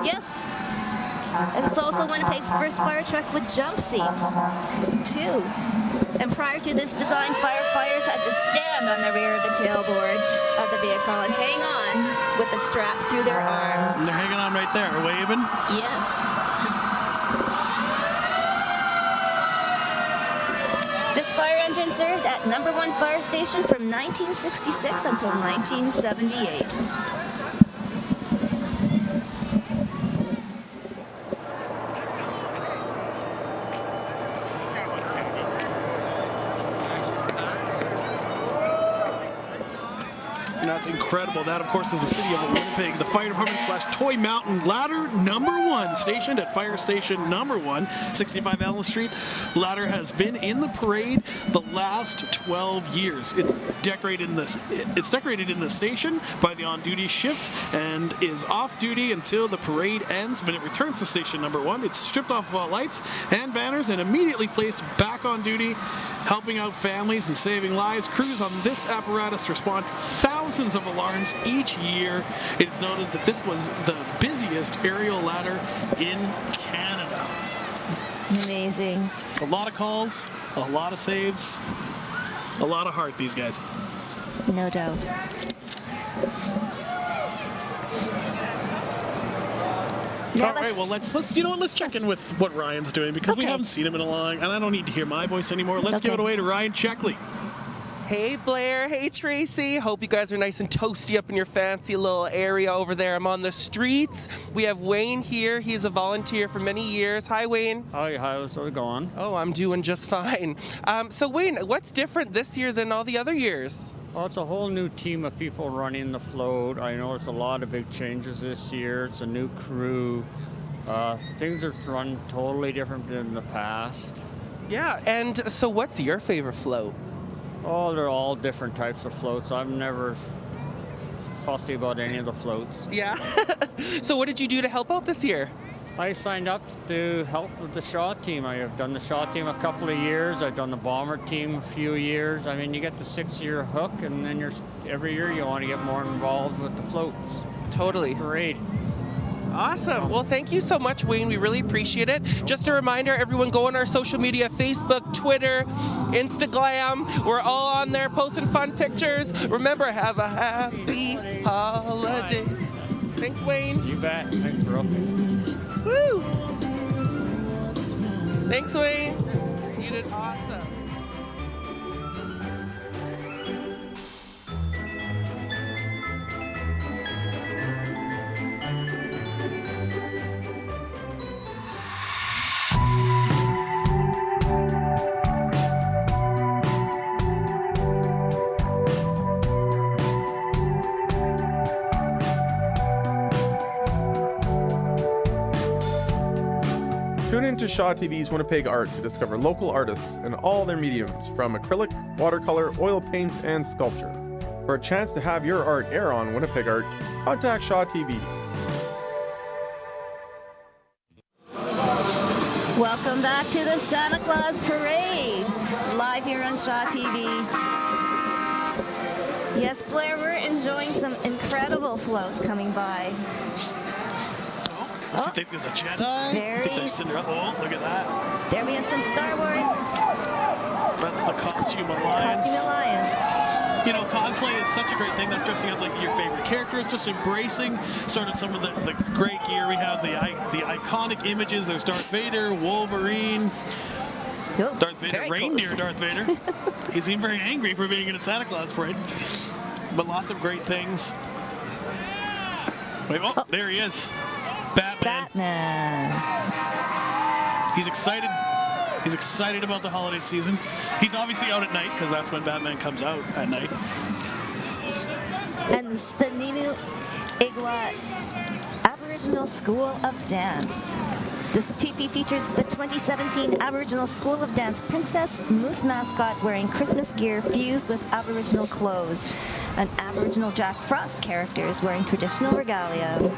Speaker 1: Yes. It was also Winnipeg's first fire truck with jump seats, too. And prior to this design, firefighters had to stand on the rear of the tailboard of the vehicle and hang on with a strap through their arm.
Speaker 2: And they're hanging on right there, waving.
Speaker 1: Yes. This fire engine served at number 1 fire station from 1966 until 1978.
Speaker 2: That's incredible. That, of course, is the city of Winnipeg. The fire department / Toy Mountain Ladder #1, stationed at Fire Station #1, 65 Allen Street. Ladder has been in the parade the last 12 years. It's decorated in the station by the on-duty shift and is off duty until the parade ends. When it returns to station #1, it's stripped off of all lights and banners and immediately placed back on duty, helping out families and saving lives. Crews on this apparatus respond to thousands of alarms each year. It's noted that this was the busiest aerial ladder in Canada.
Speaker 1: Amazing.
Speaker 2: A lot of calls, a lot of saves, a lot of heart, these guys.
Speaker 1: No doubt.
Speaker 2: All right, well, let's check in with what Ryan's doing, because we haven't seen him in a long, and I don't need to hear my voice anymore. Let's give it away to Ryan Checkley.
Speaker 3: Hey Blair, hey Tracy. Hope you guys are nice and toasty up in your fancy little area over there. I'm on the streets. We have Wayne here. He's a volunteer for many years. Hi Wayne.
Speaker 5: Hi, how's it going?
Speaker 3: Oh, I'm doing just fine. So Wayne, what's different this year than all the other years?
Speaker 5: Well, it's a whole new team of people running the float. I noticed a lot of big changes this year. It's a new crew. Things are run totally different than the past.
Speaker 3: Yeah, and so what's your favorite float?
Speaker 5: Oh, they're all different types of floats. I'm never fussy about any of the floats.
Speaker 3: Yeah. So what did you do to help out this year?
Speaker 5: I signed up to help with the Shaw team. I have done the Shaw team a couple of years. I've done the Bomber team a few years. I mean, you get the 6-year hook, and then every year you want to get more involved with the floats.
Speaker 3: Totally.
Speaker 5: Parade.
Speaker 3: Awesome. Well, thank you so much, Wayne. We really appreciate it. Just a reminder, everyone go on our social media, Facebook, Twitter, Instagram. We're all on there posting fun pictures. Remember, have a happy holidays. Thanks, Wayne.
Speaker 5: You bet. Thanks, bro.
Speaker 3: Woo! Thanks, Wayne. You did awesome.
Speaker 22: Tune into Shaw TV's Winnipeg Art to discover local artists in all their mediums, from acrylic, watercolor, oil paint, and sculpture. For a chance to have your art air on Winnipeg Art, contact Shaw TV.
Speaker 1: Welcome back to the Santa Claus Parade, live here on Shaw TV. Yes, Blair, we're enjoying some incredible floats coming by.
Speaker 2: I think there's a Jedi. I think there's Cinderella. Oh, look at that.
Speaker 1: There we have some Star Wars.
Speaker 2: That's the Costume Alliance.
Speaker 1: Costume Alliance.
Speaker 2: You know, cosplay is such a great thing. That's dressing up like your favorite characters, just embracing sort of some of the great gear. We have the iconic images. There's Darth Vader, Wolverine, Darth Vader, reindeer Darth Vader. He seemed very angry for being in a Santa Claus parade. But lots of great things. Wait, oh, there he is. Batman. He's excited. He's excited about the holiday season. He's obviously out at night, because that's when Batman comes out, at night.
Speaker 1: And it's the Ninu Igwa Aboriginal School of Dance. This teepee features the 2017 Aboriginal School of Dance Princess Moose mascot wearing Christmas gear fused with Aboriginal clothes, and Aboriginal Jack Frost characters wearing traditional regalia.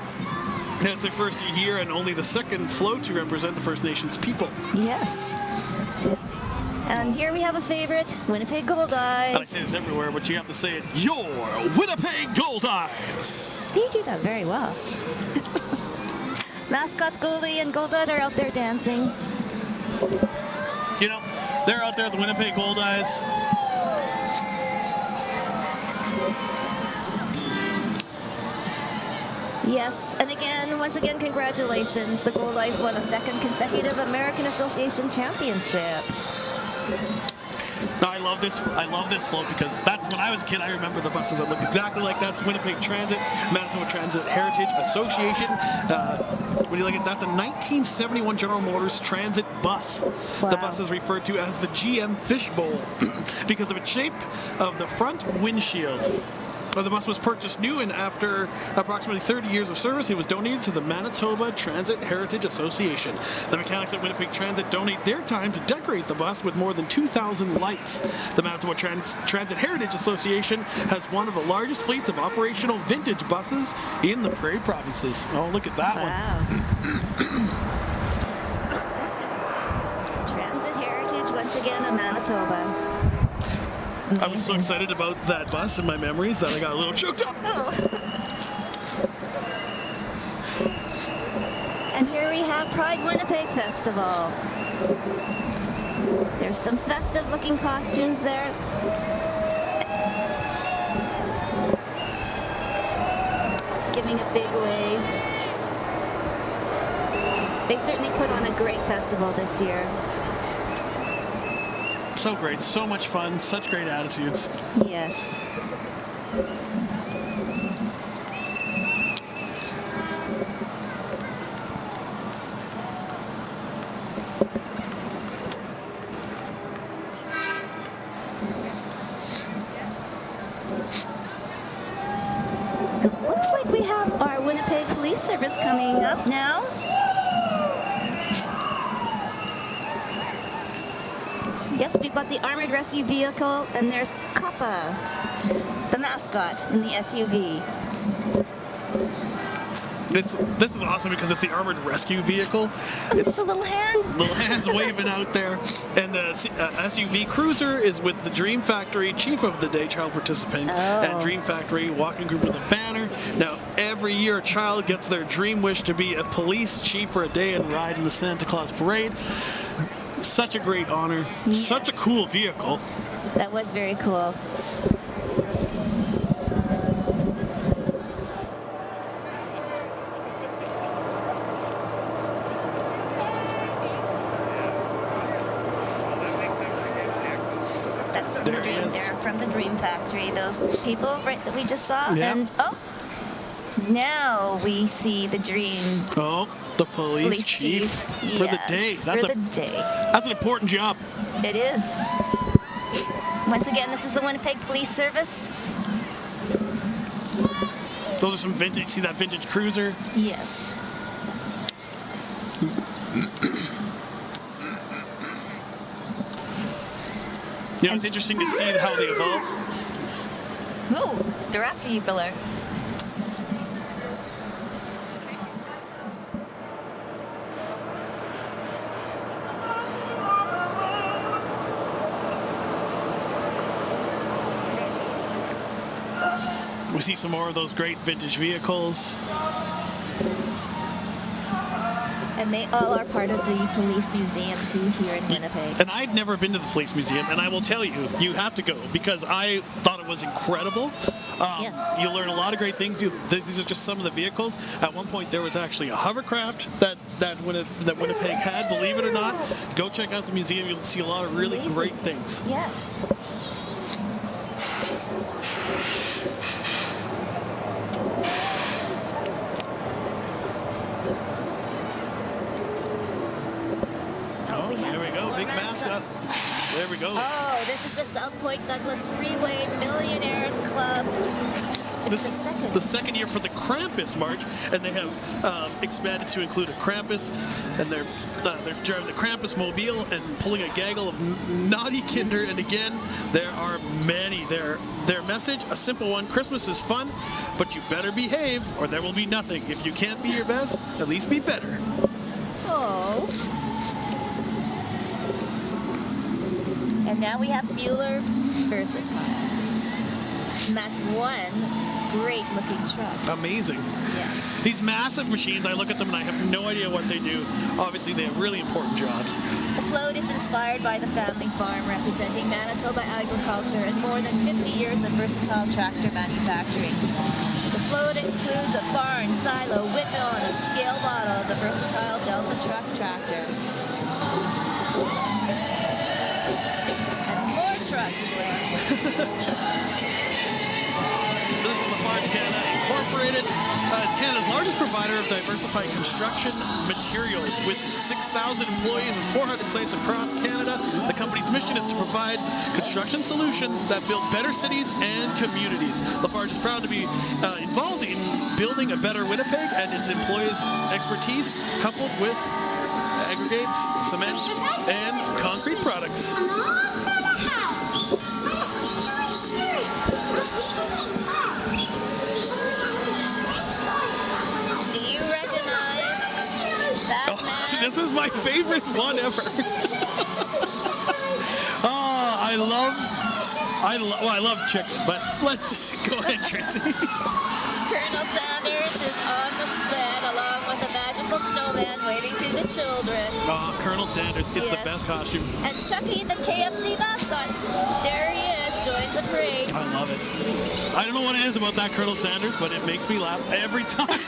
Speaker 2: It's their first year and only the second float to represent the First Nations people.
Speaker 1: Yes. And here we have a favorite, Winnipeg Gold Eyes.
Speaker 2: And I say this everywhere, but you have to say it, your Winnipeg Gold Eyes.
Speaker 1: You do that very well. Mascots Goldie and Goldud are out there dancing.
Speaker 2: You know, they're out there at the Winnipeg Gold Eyes.
Speaker 1: Yes, and again, once again, congratulations. The Gold Eyes won a second consecutive American Association Championship.
Speaker 2: No, I love this float, because that's when I was a kid. I remember the buses that looked exactly like that. It's Winnipeg Transit, Manitoba Transit Heritage Association. What do you like it? That's a 1971 General Motors Transit bus. Wow. The bus is referred to as the GM Fishbowl because of its shape of the front windshield. The bus was purchased new, and after approximately 30 years of service, it was donated to the Manitoba Transit Heritage Association. The mechanics at Winnipeg Transit donate their time to decorate the bus with more than 2,000 lights. The Manitoba Transit Heritage Association has one of the largest fleets of operational vintage buses in the Prairie Provinces. Oh, look at that one.
Speaker 1: Transit Heritage, once again, of Manitoba.
Speaker 2: I was so excited about that bus and my memories that I got a little choked up.
Speaker 1: Oh. And here we have Pride Winnipeg Festival. There's some festive looking costumes there. Giving a big wave. They certainly put on a great festival this year.
Speaker 2: So great, so much fun, such great attitudes.
Speaker 1: Yes. It looks like we have our Winnipeg Police Service coming up now. Yes, we've got the armored rescue vehicle, and there's Kappa, the mascot in the SUV.
Speaker 2: This is awesome because it's the armored rescue vehicle.
Speaker 1: There's a little hand.
Speaker 2: Little hands waving out there. And the SUV Cruiser is with the Dream Factory Chief of the Day child participant and Dream Factory walking group with a banner. Now, every year a child gets their dream wish to be a police chief for a day and ride in the Santa Claus Parade. Such a great honor. Yes. Such a cool vehicle.
Speaker 1: That was very cool. That's from the Dream. They're from the Dream Factory. Those people, right, that we just saw.
Speaker 2: Yep.
Speaker 1: And now we see the Dream.
Speaker 2: Oh, the police chief for the day. That's an important job.
Speaker 1: It is. Once again, this is the Winnipeg Police Service.
Speaker 2: Those are some vintage. See that vintage cruiser?
Speaker 1: Yes.
Speaker 2: You know, it's interesting to see how they evolve.
Speaker 1: Ooh, they're after you, Biller.
Speaker 2: We see some more of those great vintage vehicles.
Speaker 1: And they all are part of the police museum too here in Winnipeg.
Speaker 2: And I'd never been to the police museum, and I will tell you, you have to go because I thought it was incredible.
Speaker 1: Yes.
Speaker 2: You learn a lot of great things. These are just some of the vehicles. At one point, there was actually a hovercraft that Winnipeg had. Believe it or not, go check out the museum. You'll see a lot of really great things.
Speaker 1: Yes.
Speaker 2: There we go, big mascot. There we go.
Speaker 1: Oh, this is the South Point Douglas Freeway Millionaires Club.
Speaker 2: This is the second year for the Krampus March, and they have expanded to include a Krampus, and they're driving the Krampus mobile and pulling a gaggle of naughty kinder. And again, there are many. Their message, a simple one: Christmas is fun, but you better behave, or there will be nothing. If you can't be your best, at least be better.
Speaker 1: Oh. And now we have Bueller Versatile. And that's one great looking truck.
Speaker 2: Amazing.
Speaker 1: Yes.
Speaker 2: These massive machines, I look at them and I have no idea what they do. Obviously, they have really important jobs.
Speaker 1: The float is inspired by the family farm representing Manitoba agriculture and more than 50 years of versatile tractor manufacturing. The float includes a barn, silo, windmill, and a scale model of the versatile Delta truck tractor.
Speaker 2: This is the Farm Canada Incorporated. Canada's largest provider of diversified construction materials. With 6,000 employees and 400 sites across Canada, the company's mission is to provide construction solutions that build better cities and communities. Lafarge is proud to be involved in building a better Winnipeg, and its employees' expertise coupled with aggregates, cement, and concrete products.
Speaker 1: Do you recognize that man?
Speaker 2: This is my favorite one ever. I love chicken, but let's just go ahead, Tracy.
Speaker 1: Colonel Sanders is on the sled along with a magical snowman waving to the children.
Speaker 2: Oh, Colonel Sanders, it's the best costume.
Speaker 1: And Chucky, the KFC mascot, there he is, joins the parade.
Speaker 2: I love it. I don't know what it is about that Colonel Sanders, but it makes me laugh every time.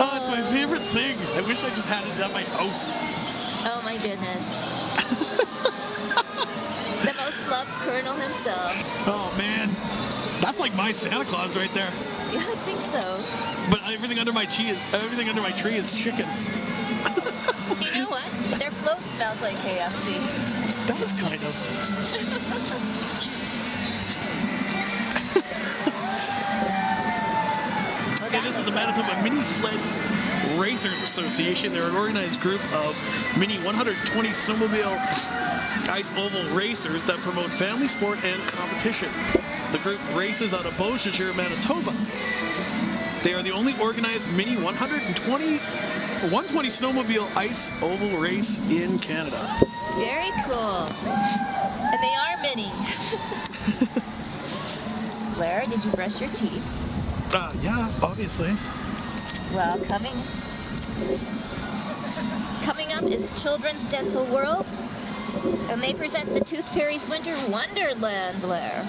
Speaker 2: Oh, it's my favorite thing. I wish I just had it at my house.
Speaker 1: Oh my goodness. The most loved Colonel himself.
Speaker 2: Oh man, that's like my Santa Claus right there.
Speaker 1: Yeah, I think so.
Speaker 2: But everything under my tree is chicken.
Speaker 1: You know what? Their float smells like KFC.
Speaker 2: Does kind of. Okay, this is the Manitoba Mini Sled Racers Association. They're an organized group of mini 120 snowmobile ice oval racers that promote family sport and competition. The group races out of Beausejour, Manitoba. They are the only organized mini 120 snowmobile ice oval race in Canada.
Speaker 1: Very cool. And they are mini. Blair, did you brush your teeth?
Speaker 2: Yeah, obviously.
Speaker 1: Well, coming up is Children's Dental World, and they present the Tooth Fairy's Winter Wonderland, Blair.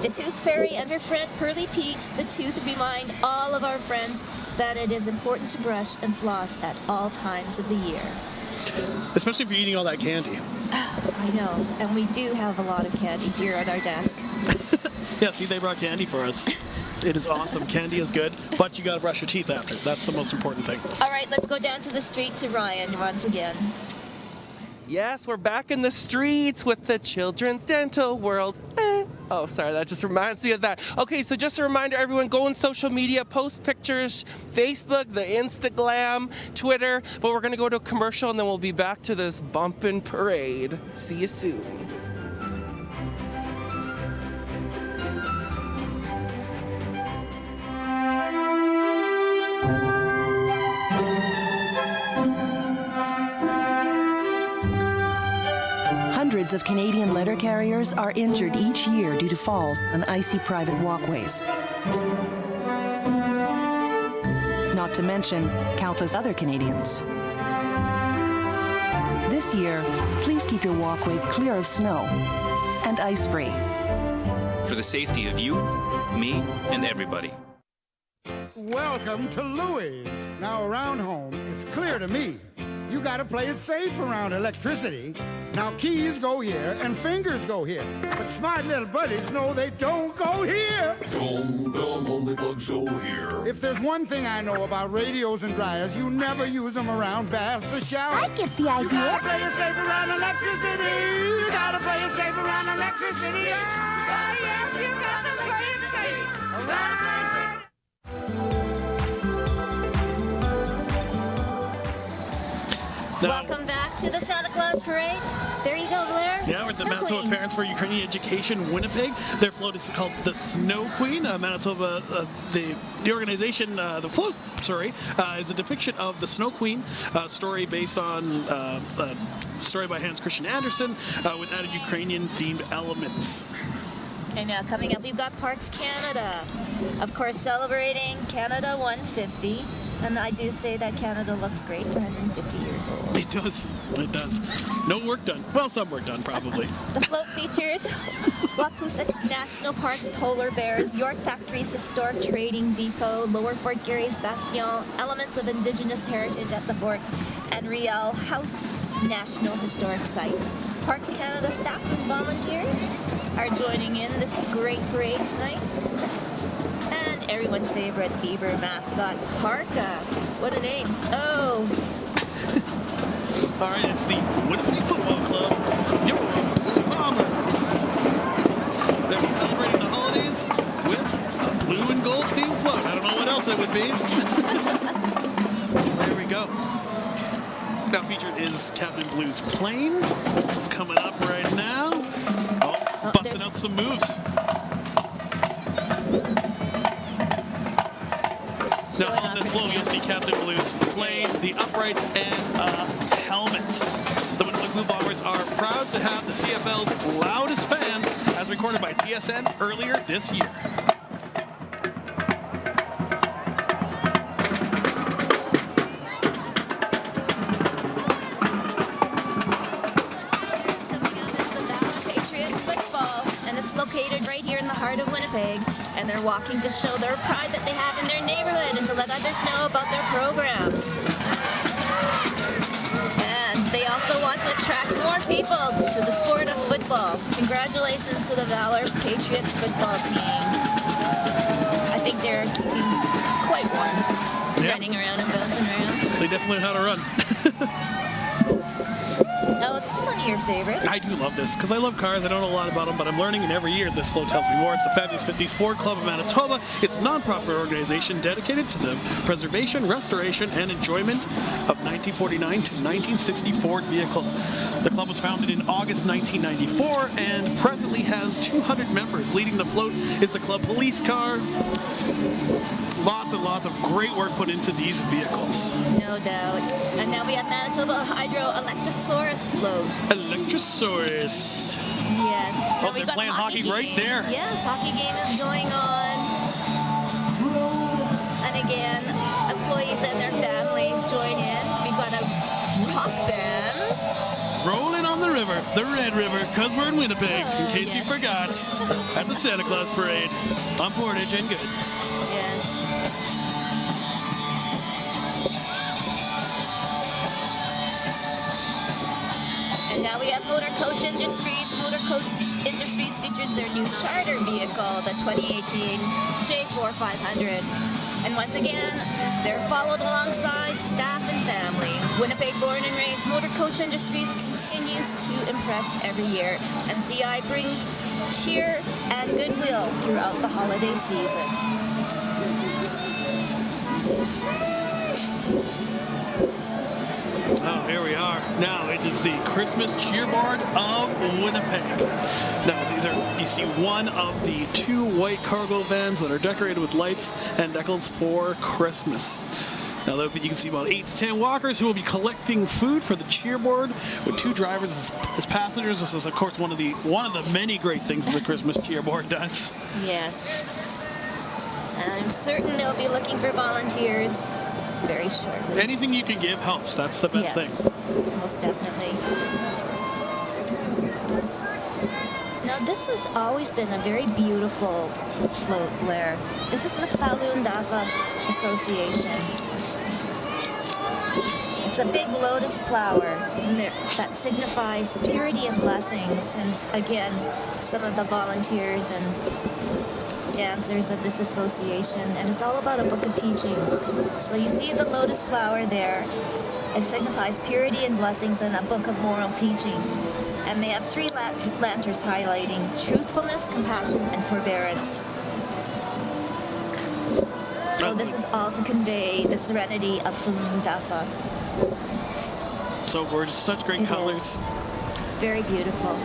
Speaker 1: The Tooth Fairy and her friend Pearly Pete, the tooth, remind all of our friends that it is important to brush and floss at all times of the year.
Speaker 2: Especially if you're eating all that candy.
Speaker 1: I know, and we do have a lot of candy here at our desk.
Speaker 2: Yeah, see, they brought candy for us. It is awesome. Candy is good, but you gotta brush your teeth after. That's the most important thing.
Speaker 1: All right, let's go down to the street to Ryan once again.
Speaker 3: Yes, we're back in the streets with the Children's Dental World. Oh, sorry, that just reminds me of that. Okay, so just a reminder, everyone, go on social media, post pictures, Facebook, the Instagram, Twitter. But we're going to go to a commercial, and then we'll be back to this bumpin' parade. See you soon.
Speaker 4: Hundreds of Canadian letter carriers are injured each year due to falls on icy private walkways. Not to mention countless other Canadians. This year, please keep your walkway clear of snow and ice-free.
Speaker 6: For the safety of you, me, and everybody.
Speaker 13: Welcome to Louis. Now around home, it's clear to me. You gotta play it safe around electricity. Now keys go here and fingers go here. But smart little buddies know they don't go here.
Speaker 23: Dumb only plugs go here.
Speaker 13: If there's one thing I know about radios and dryers, you never use them around baths or showers.
Speaker 24: I get the idea.
Speaker 13: You gotta play it safe around electricity. You gotta play it safe around electricity. Oh, yes, you gotta play it safe around electricity.
Speaker 1: Welcome back to the Santa Claus Parade. There you go, Blair.
Speaker 2: Yeah, we're at the Manitoba Parents for Ukrainian Education, Winnipeg. Their float is called the Snow Queen. Manitoba, the organization, the float, is a depiction of the Snow Queen, a story based on a story by Hans Christian Andersen with added Ukrainian-themed elements.
Speaker 1: And now coming up, we've got Parks Canada. Of course, celebrating Canada 150. And I do say that Canada looks great for 150 years old.
Speaker 2: It does. It does. No work done. Well, some work done, probably.
Speaker 1: The float features Wapusek National Park's polar bears, York Factory's historic trading depot, Lower Fort Garry's Bastion, elements of Indigenous heritage at the Forks, and Riel House National Historic Sites. Parks Canada staff and volunteers are joining in this great parade tonight. everyone's favorite Beaver mascot, Parka. What a name. Oh.
Speaker 2: All right, it's the Winnipeg Football Club. Your Blue Bombers. They're celebrating the holidays with a blue and gold themed float. I don't know what else it would be. There we go. Now featured is Captain Blue's plane. It's coming up right now. Oh, busting out some moves. Now on this float, you'll see Captain Blue's plane, the uprights, and a helmet. The Winnipeg Blue Bombers are proud to have the CFL's loudest band, as recorded by TSN earlier this year.
Speaker 1: Located right here in the heart of Winnipeg, and they're walking to show their pride that they have in their neighborhood and to let others know about their program. And they also want to attract more people to the sport of football. Congratulations to the Valor Patriots football team. I think they're keeping quite warm, running around and bouncing around.
Speaker 2: They definitely know how to run.
Speaker 1: Oh, this is one of your favorites.
Speaker 2: I do love this because I love cars. I don't know a lot about them, but I'm learning, and every year this float tells me more. It's the Fabulous 50s Ford Club of Manitoba. It's a non-profit organization dedicated to the preservation, restoration, and enjoyment of 1949 to 1960 Ford vehicles. The club was founded in August 1994 and presently has 200 members. Leading the float is the club police car. Lots and lots of great work put into these vehicles.
Speaker 1: No doubt. And now we have Manitoba Hydro Electrosaurus float.
Speaker 2: Electrosaurus.
Speaker 1: Yes.
Speaker 2: Oh, they're playing hockey right there.
Speaker 1: Yes, hockey game is going on. And again, employees and their families join in. We've got a rock band.
Speaker 2: Rolling on the river, the Red River, because we're in Winnipeg, in case you forgot, at the Santa Claus Parade on Portage and Good.
Speaker 1: Yes. And now we have Motor Coach Industries. Motor Coach Industries features their new charter vehicle, the 2018 J4 500. And once again, they're followed alongside staff and family. Winnipeg born and raised, Motor Coach Industries continues to impress every year. MCI brings cheer and goodwill throughout the holiday season.
Speaker 2: Oh, here we are. Now it is the Christmas cheerboard of Winnipeg. Now these are, you see, one of the two white cargo vans that are decorated with lights and decals for Christmas. Now you can see about 8 to 10 walkers who will be collecting food for the cheerboard with 2 drivers as passengers. This is, of course, one of the many great things that the Christmas cheerboard does.
Speaker 1: Yes. And I'm certain they'll be looking for volunteers very shortly.
Speaker 2: Anything you can give helps. That's the best thing.
Speaker 1: Most definitely. Now, this has always been a very beautiful float, Blair. This is the Falun Dafa Association. It's a big lotus flower that signifies purity and blessings. And again, some of the volunteers and dancers of this association, and it's all about a book of teaching. So you see the lotus flower there. It signifies purity and blessings and a book of moral teaching. And they have 3 lanterns highlighting truthfulness, compassion, and forbearance. So this is all to convey the serenity of Falun Dafa.
Speaker 2: So gorgeous, such great colors.
Speaker 1: Very beautiful.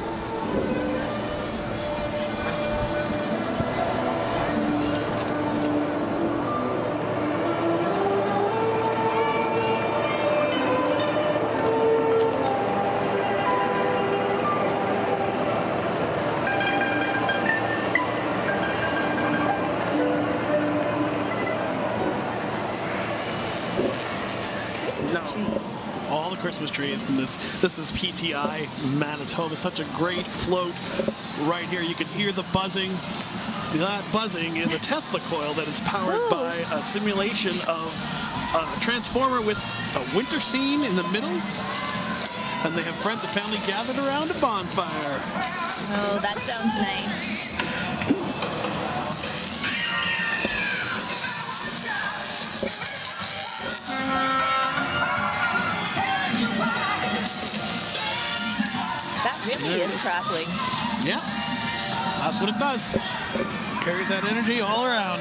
Speaker 2: All the Christmas trees, and this is PTI Manitoba. Such a great float right here. You can hear the buzzing. That buzzing is a Tesla coil that is powered by a simulation of a transformer with a winter scene in the middle. And they have friends and family gathered around a bonfire.
Speaker 1: Oh, that sounds nice. He is crackling.
Speaker 2: Yeah, that's what it does. Carries that energy all around.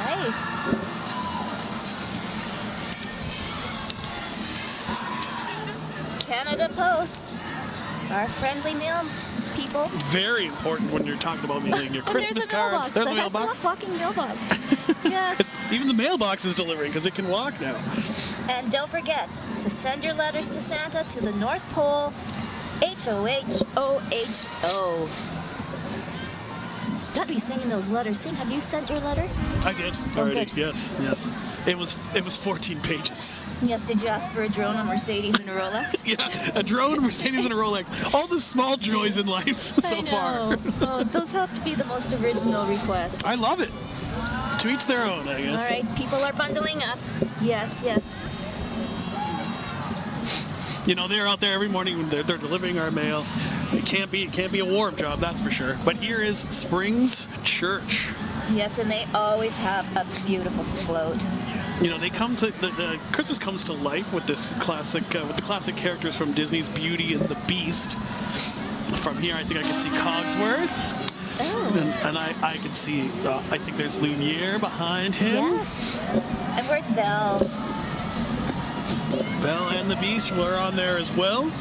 Speaker 1: Right. Canada Post, our friendly mail people.
Speaker 2: Very important when you're talking about mailing your Christmas cards.
Speaker 1: There's a mailbox. Walking mailbox. Yes.
Speaker 2: Even the mailbox is delivering because it can walk now.
Speaker 1: And don't forget to send your letters to Santa to the North Pole, HOHOHO. Got to be sending those letters soon. Have you sent your letter?
Speaker 2: I did already.
Speaker 1: good.
Speaker 2: Yes. It was 14 pages.
Speaker 1: Yes. Did you ask for a drone, a Mercedes, and a Rolex?
Speaker 2: Yeah, a drone, a Mercedes, and a Rolex. All the small joys in life so
Speaker 1: I know.
Speaker 2: far.
Speaker 1: Oh, those have to be the most original requests.
Speaker 2: I love it. To each their own, I guess.
Speaker 1: All right, people are bundling up. Yes.
Speaker 2: You know, they're out there every morning when they're delivering our mail. It can't be a warm job, that's for sure. But here is Springs Church.
Speaker 1: Yes, and they always have a beautiful float.
Speaker 2: You know, they come to the Christmas comes to life with this classic with the classic characters from Disney's Beauty and the Beast. From here, I think I can see Cogsworth.
Speaker 1: Oh.
Speaker 2: And I can see, I think there's Lumiere behind him.
Speaker 1: Yes. And where's Belle?
Speaker 2: Belle and the Beast were on there as well.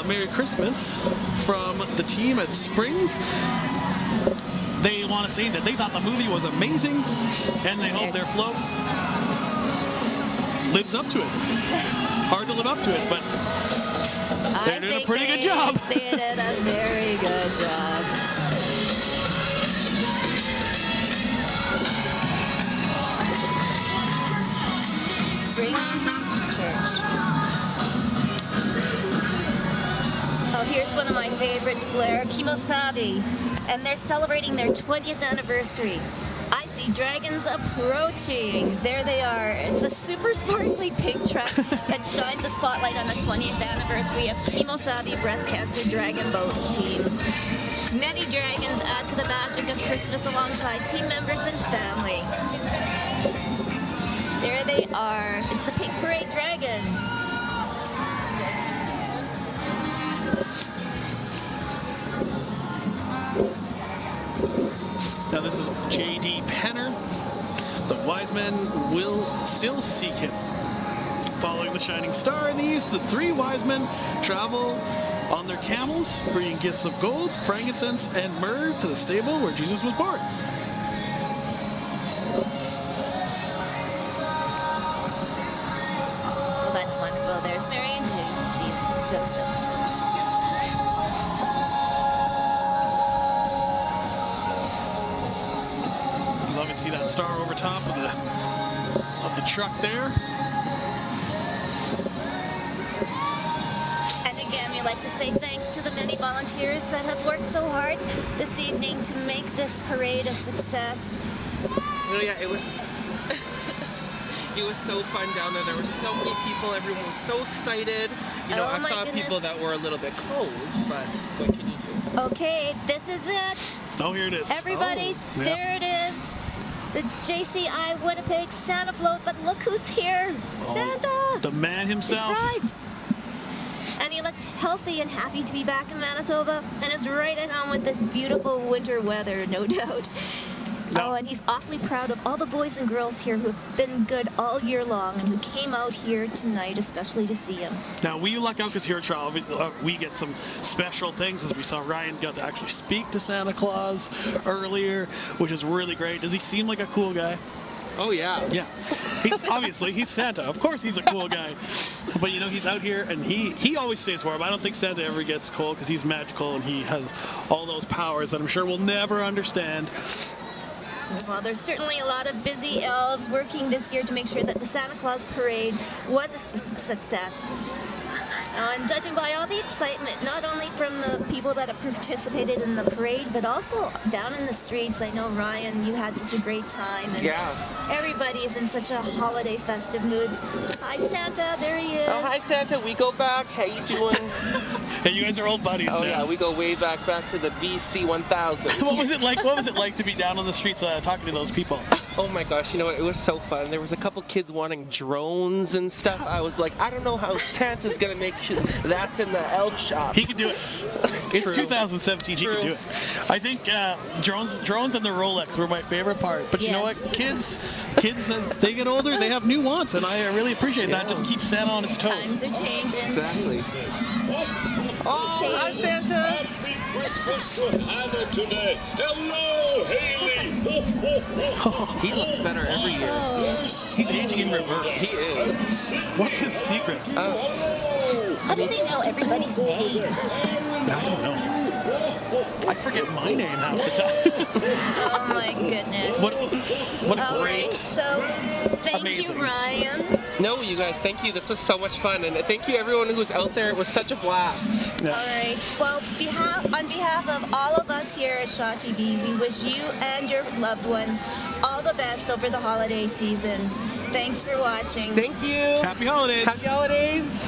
Speaker 2: Merry Christmas from the team at Springs. They want to say that they thought the movie was amazing, and they hope their float lives up to it. Hard to live up to it, but they're doing a pretty good job.
Speaker 1: They did a very good job. Springs Church. Oh, here's one of my favorites, Blair, Kimosabi. And they're celebrating their 20th anniversary. I see dragons approaching. There they are. It's a super sparkly pink truck that shines a spotlight on the 20th anniversary of Kimosabi Breast Cancer Dragon Boat teams. Many dragons add to the magic of Christmas alongside team members and family. There they are. It's the Pink Parade Dragon.
Speaker 2: Now this is J.D. Penner. The wise men will still seek him. Following the shining star in the east, the three wise men travel on their camels, bringing gifts of gold, frankincense, and myrrh to the stable where Jesus was born.
Speaker 1: Well, that's wonderful. There's Mary and Joseph.
Speaker 2: Love to see that star over top of the truck there.
Speaker 1: And again, we like to say thanks to the many volunteers that have worked so hard this evening to make this parade a success.
Speaker 3: Oh yeah, it was it was so fun down there. There were so many people. Everyone was so excited. You know,
Speaker 1: Oh
Speaker 3: I
Speaker 1: my
Speaker 3: saw
Speaker 1: goodness.
Speaker 3: people that were a little bit cold, but what can you do?
Speaker 1: Okay, this is it.
Speaker 2: Oh, here it is.
Speaker 1: Everybody,
Speaker 2: Oh.
Speaker 1: there it is. The JCI Winnipeg Santa float, but look who's here. Santa!
Speaker 2: The man himself.
Speaker 1: He's arrived. And he looks healthy and happy to be back in Manitoba and is right at home with this beautiful winter weather, no doubt. Oh, and he's awfully proud of all the boys and girls here who have been good all year long and who came out here tonight especially to see him.
Speaker 2: Now, we luck out because here at Trial, we get some special things, as we saw Ryan got to actually speak to Santa Claus earlier, which is really great. Does he seem like a cool guy?
Speaker 3: Oh, yeah.
Speaker 2: Yeah. He's Santa. Of course he's a cool guy. But, you know, he's out here, and he always stays warm. I don't think Santa ever gets cold because he's magical, and he has all those powers that I'm sure we'll never understand.
Speaker 1: Well, there's certainly a lot of busy elves working this year to make sure that the Santa Claus parade was a success. And judging by all the excitement, not only from the people that have participated in the parade, but also down in the streets. I know, Ryan, you had such a great time. And
Speaker 3: Yeah.
Speaker 1: everybody is in such a holiday festive mood. hi, Santa. There he is.
Speaker 3: Oh, hi, Santa. We go back. How you doing?
Speaker 2: Hey, you guys are old buddies.
Speaker 3: Oh,
Speaker 2: now.
Speaker 3: yeah, we go way back to the BC 1000.
Speaker 2: What was it like? What was it like to be down on the streets talking to those people?
Speaker 3: Oh my gosh, you know what? It was so fun. There was a couple kids wanting drones and stuff. I was like, I don't know how Santa's gonna make that in the elf shop.
Speaker 2: He could do it. It's 2017. He could do it. I think drones and the Rolex were my favorite part. But you know what? Kids, as they get older, they have new wants, and I really appreciate that. Just keep Santa on its toes.
Speaker 1: Times are changing.
Speaker 3: Exactly. Oh, hi, Santa.
Speaker 23: Happy Christmas to Hannah today. Hello, Haley.
Speaker 3: He looks better every year.
Speaker 2: He's aging in reverse.
Speaker 3: He is.
Speaker 2: What's his secret?
Speaker 1: How does he know everybody's name?
Speaker 2: I don't know. I forget my name half the time.
Speaker 1: Oh my goodness.
Speaker 2: What a
Speaker 1: All
Speaker 2: great.
Speaker 1: right, so thank you, Ryan.
Speaker 3: No, you guys, thank you. This was so much fun, and thank you everyone who was out there. It was such a blast.
Speaker 1: All right. Well, on behalf of all of us here at Shaw TV, we wish you and your loved ones all the best over the holiday season. Thanks for watching.
Speaker 3: Thank you.
Speaker 2: Happy holidays.
Speaker 3: Happy holidays.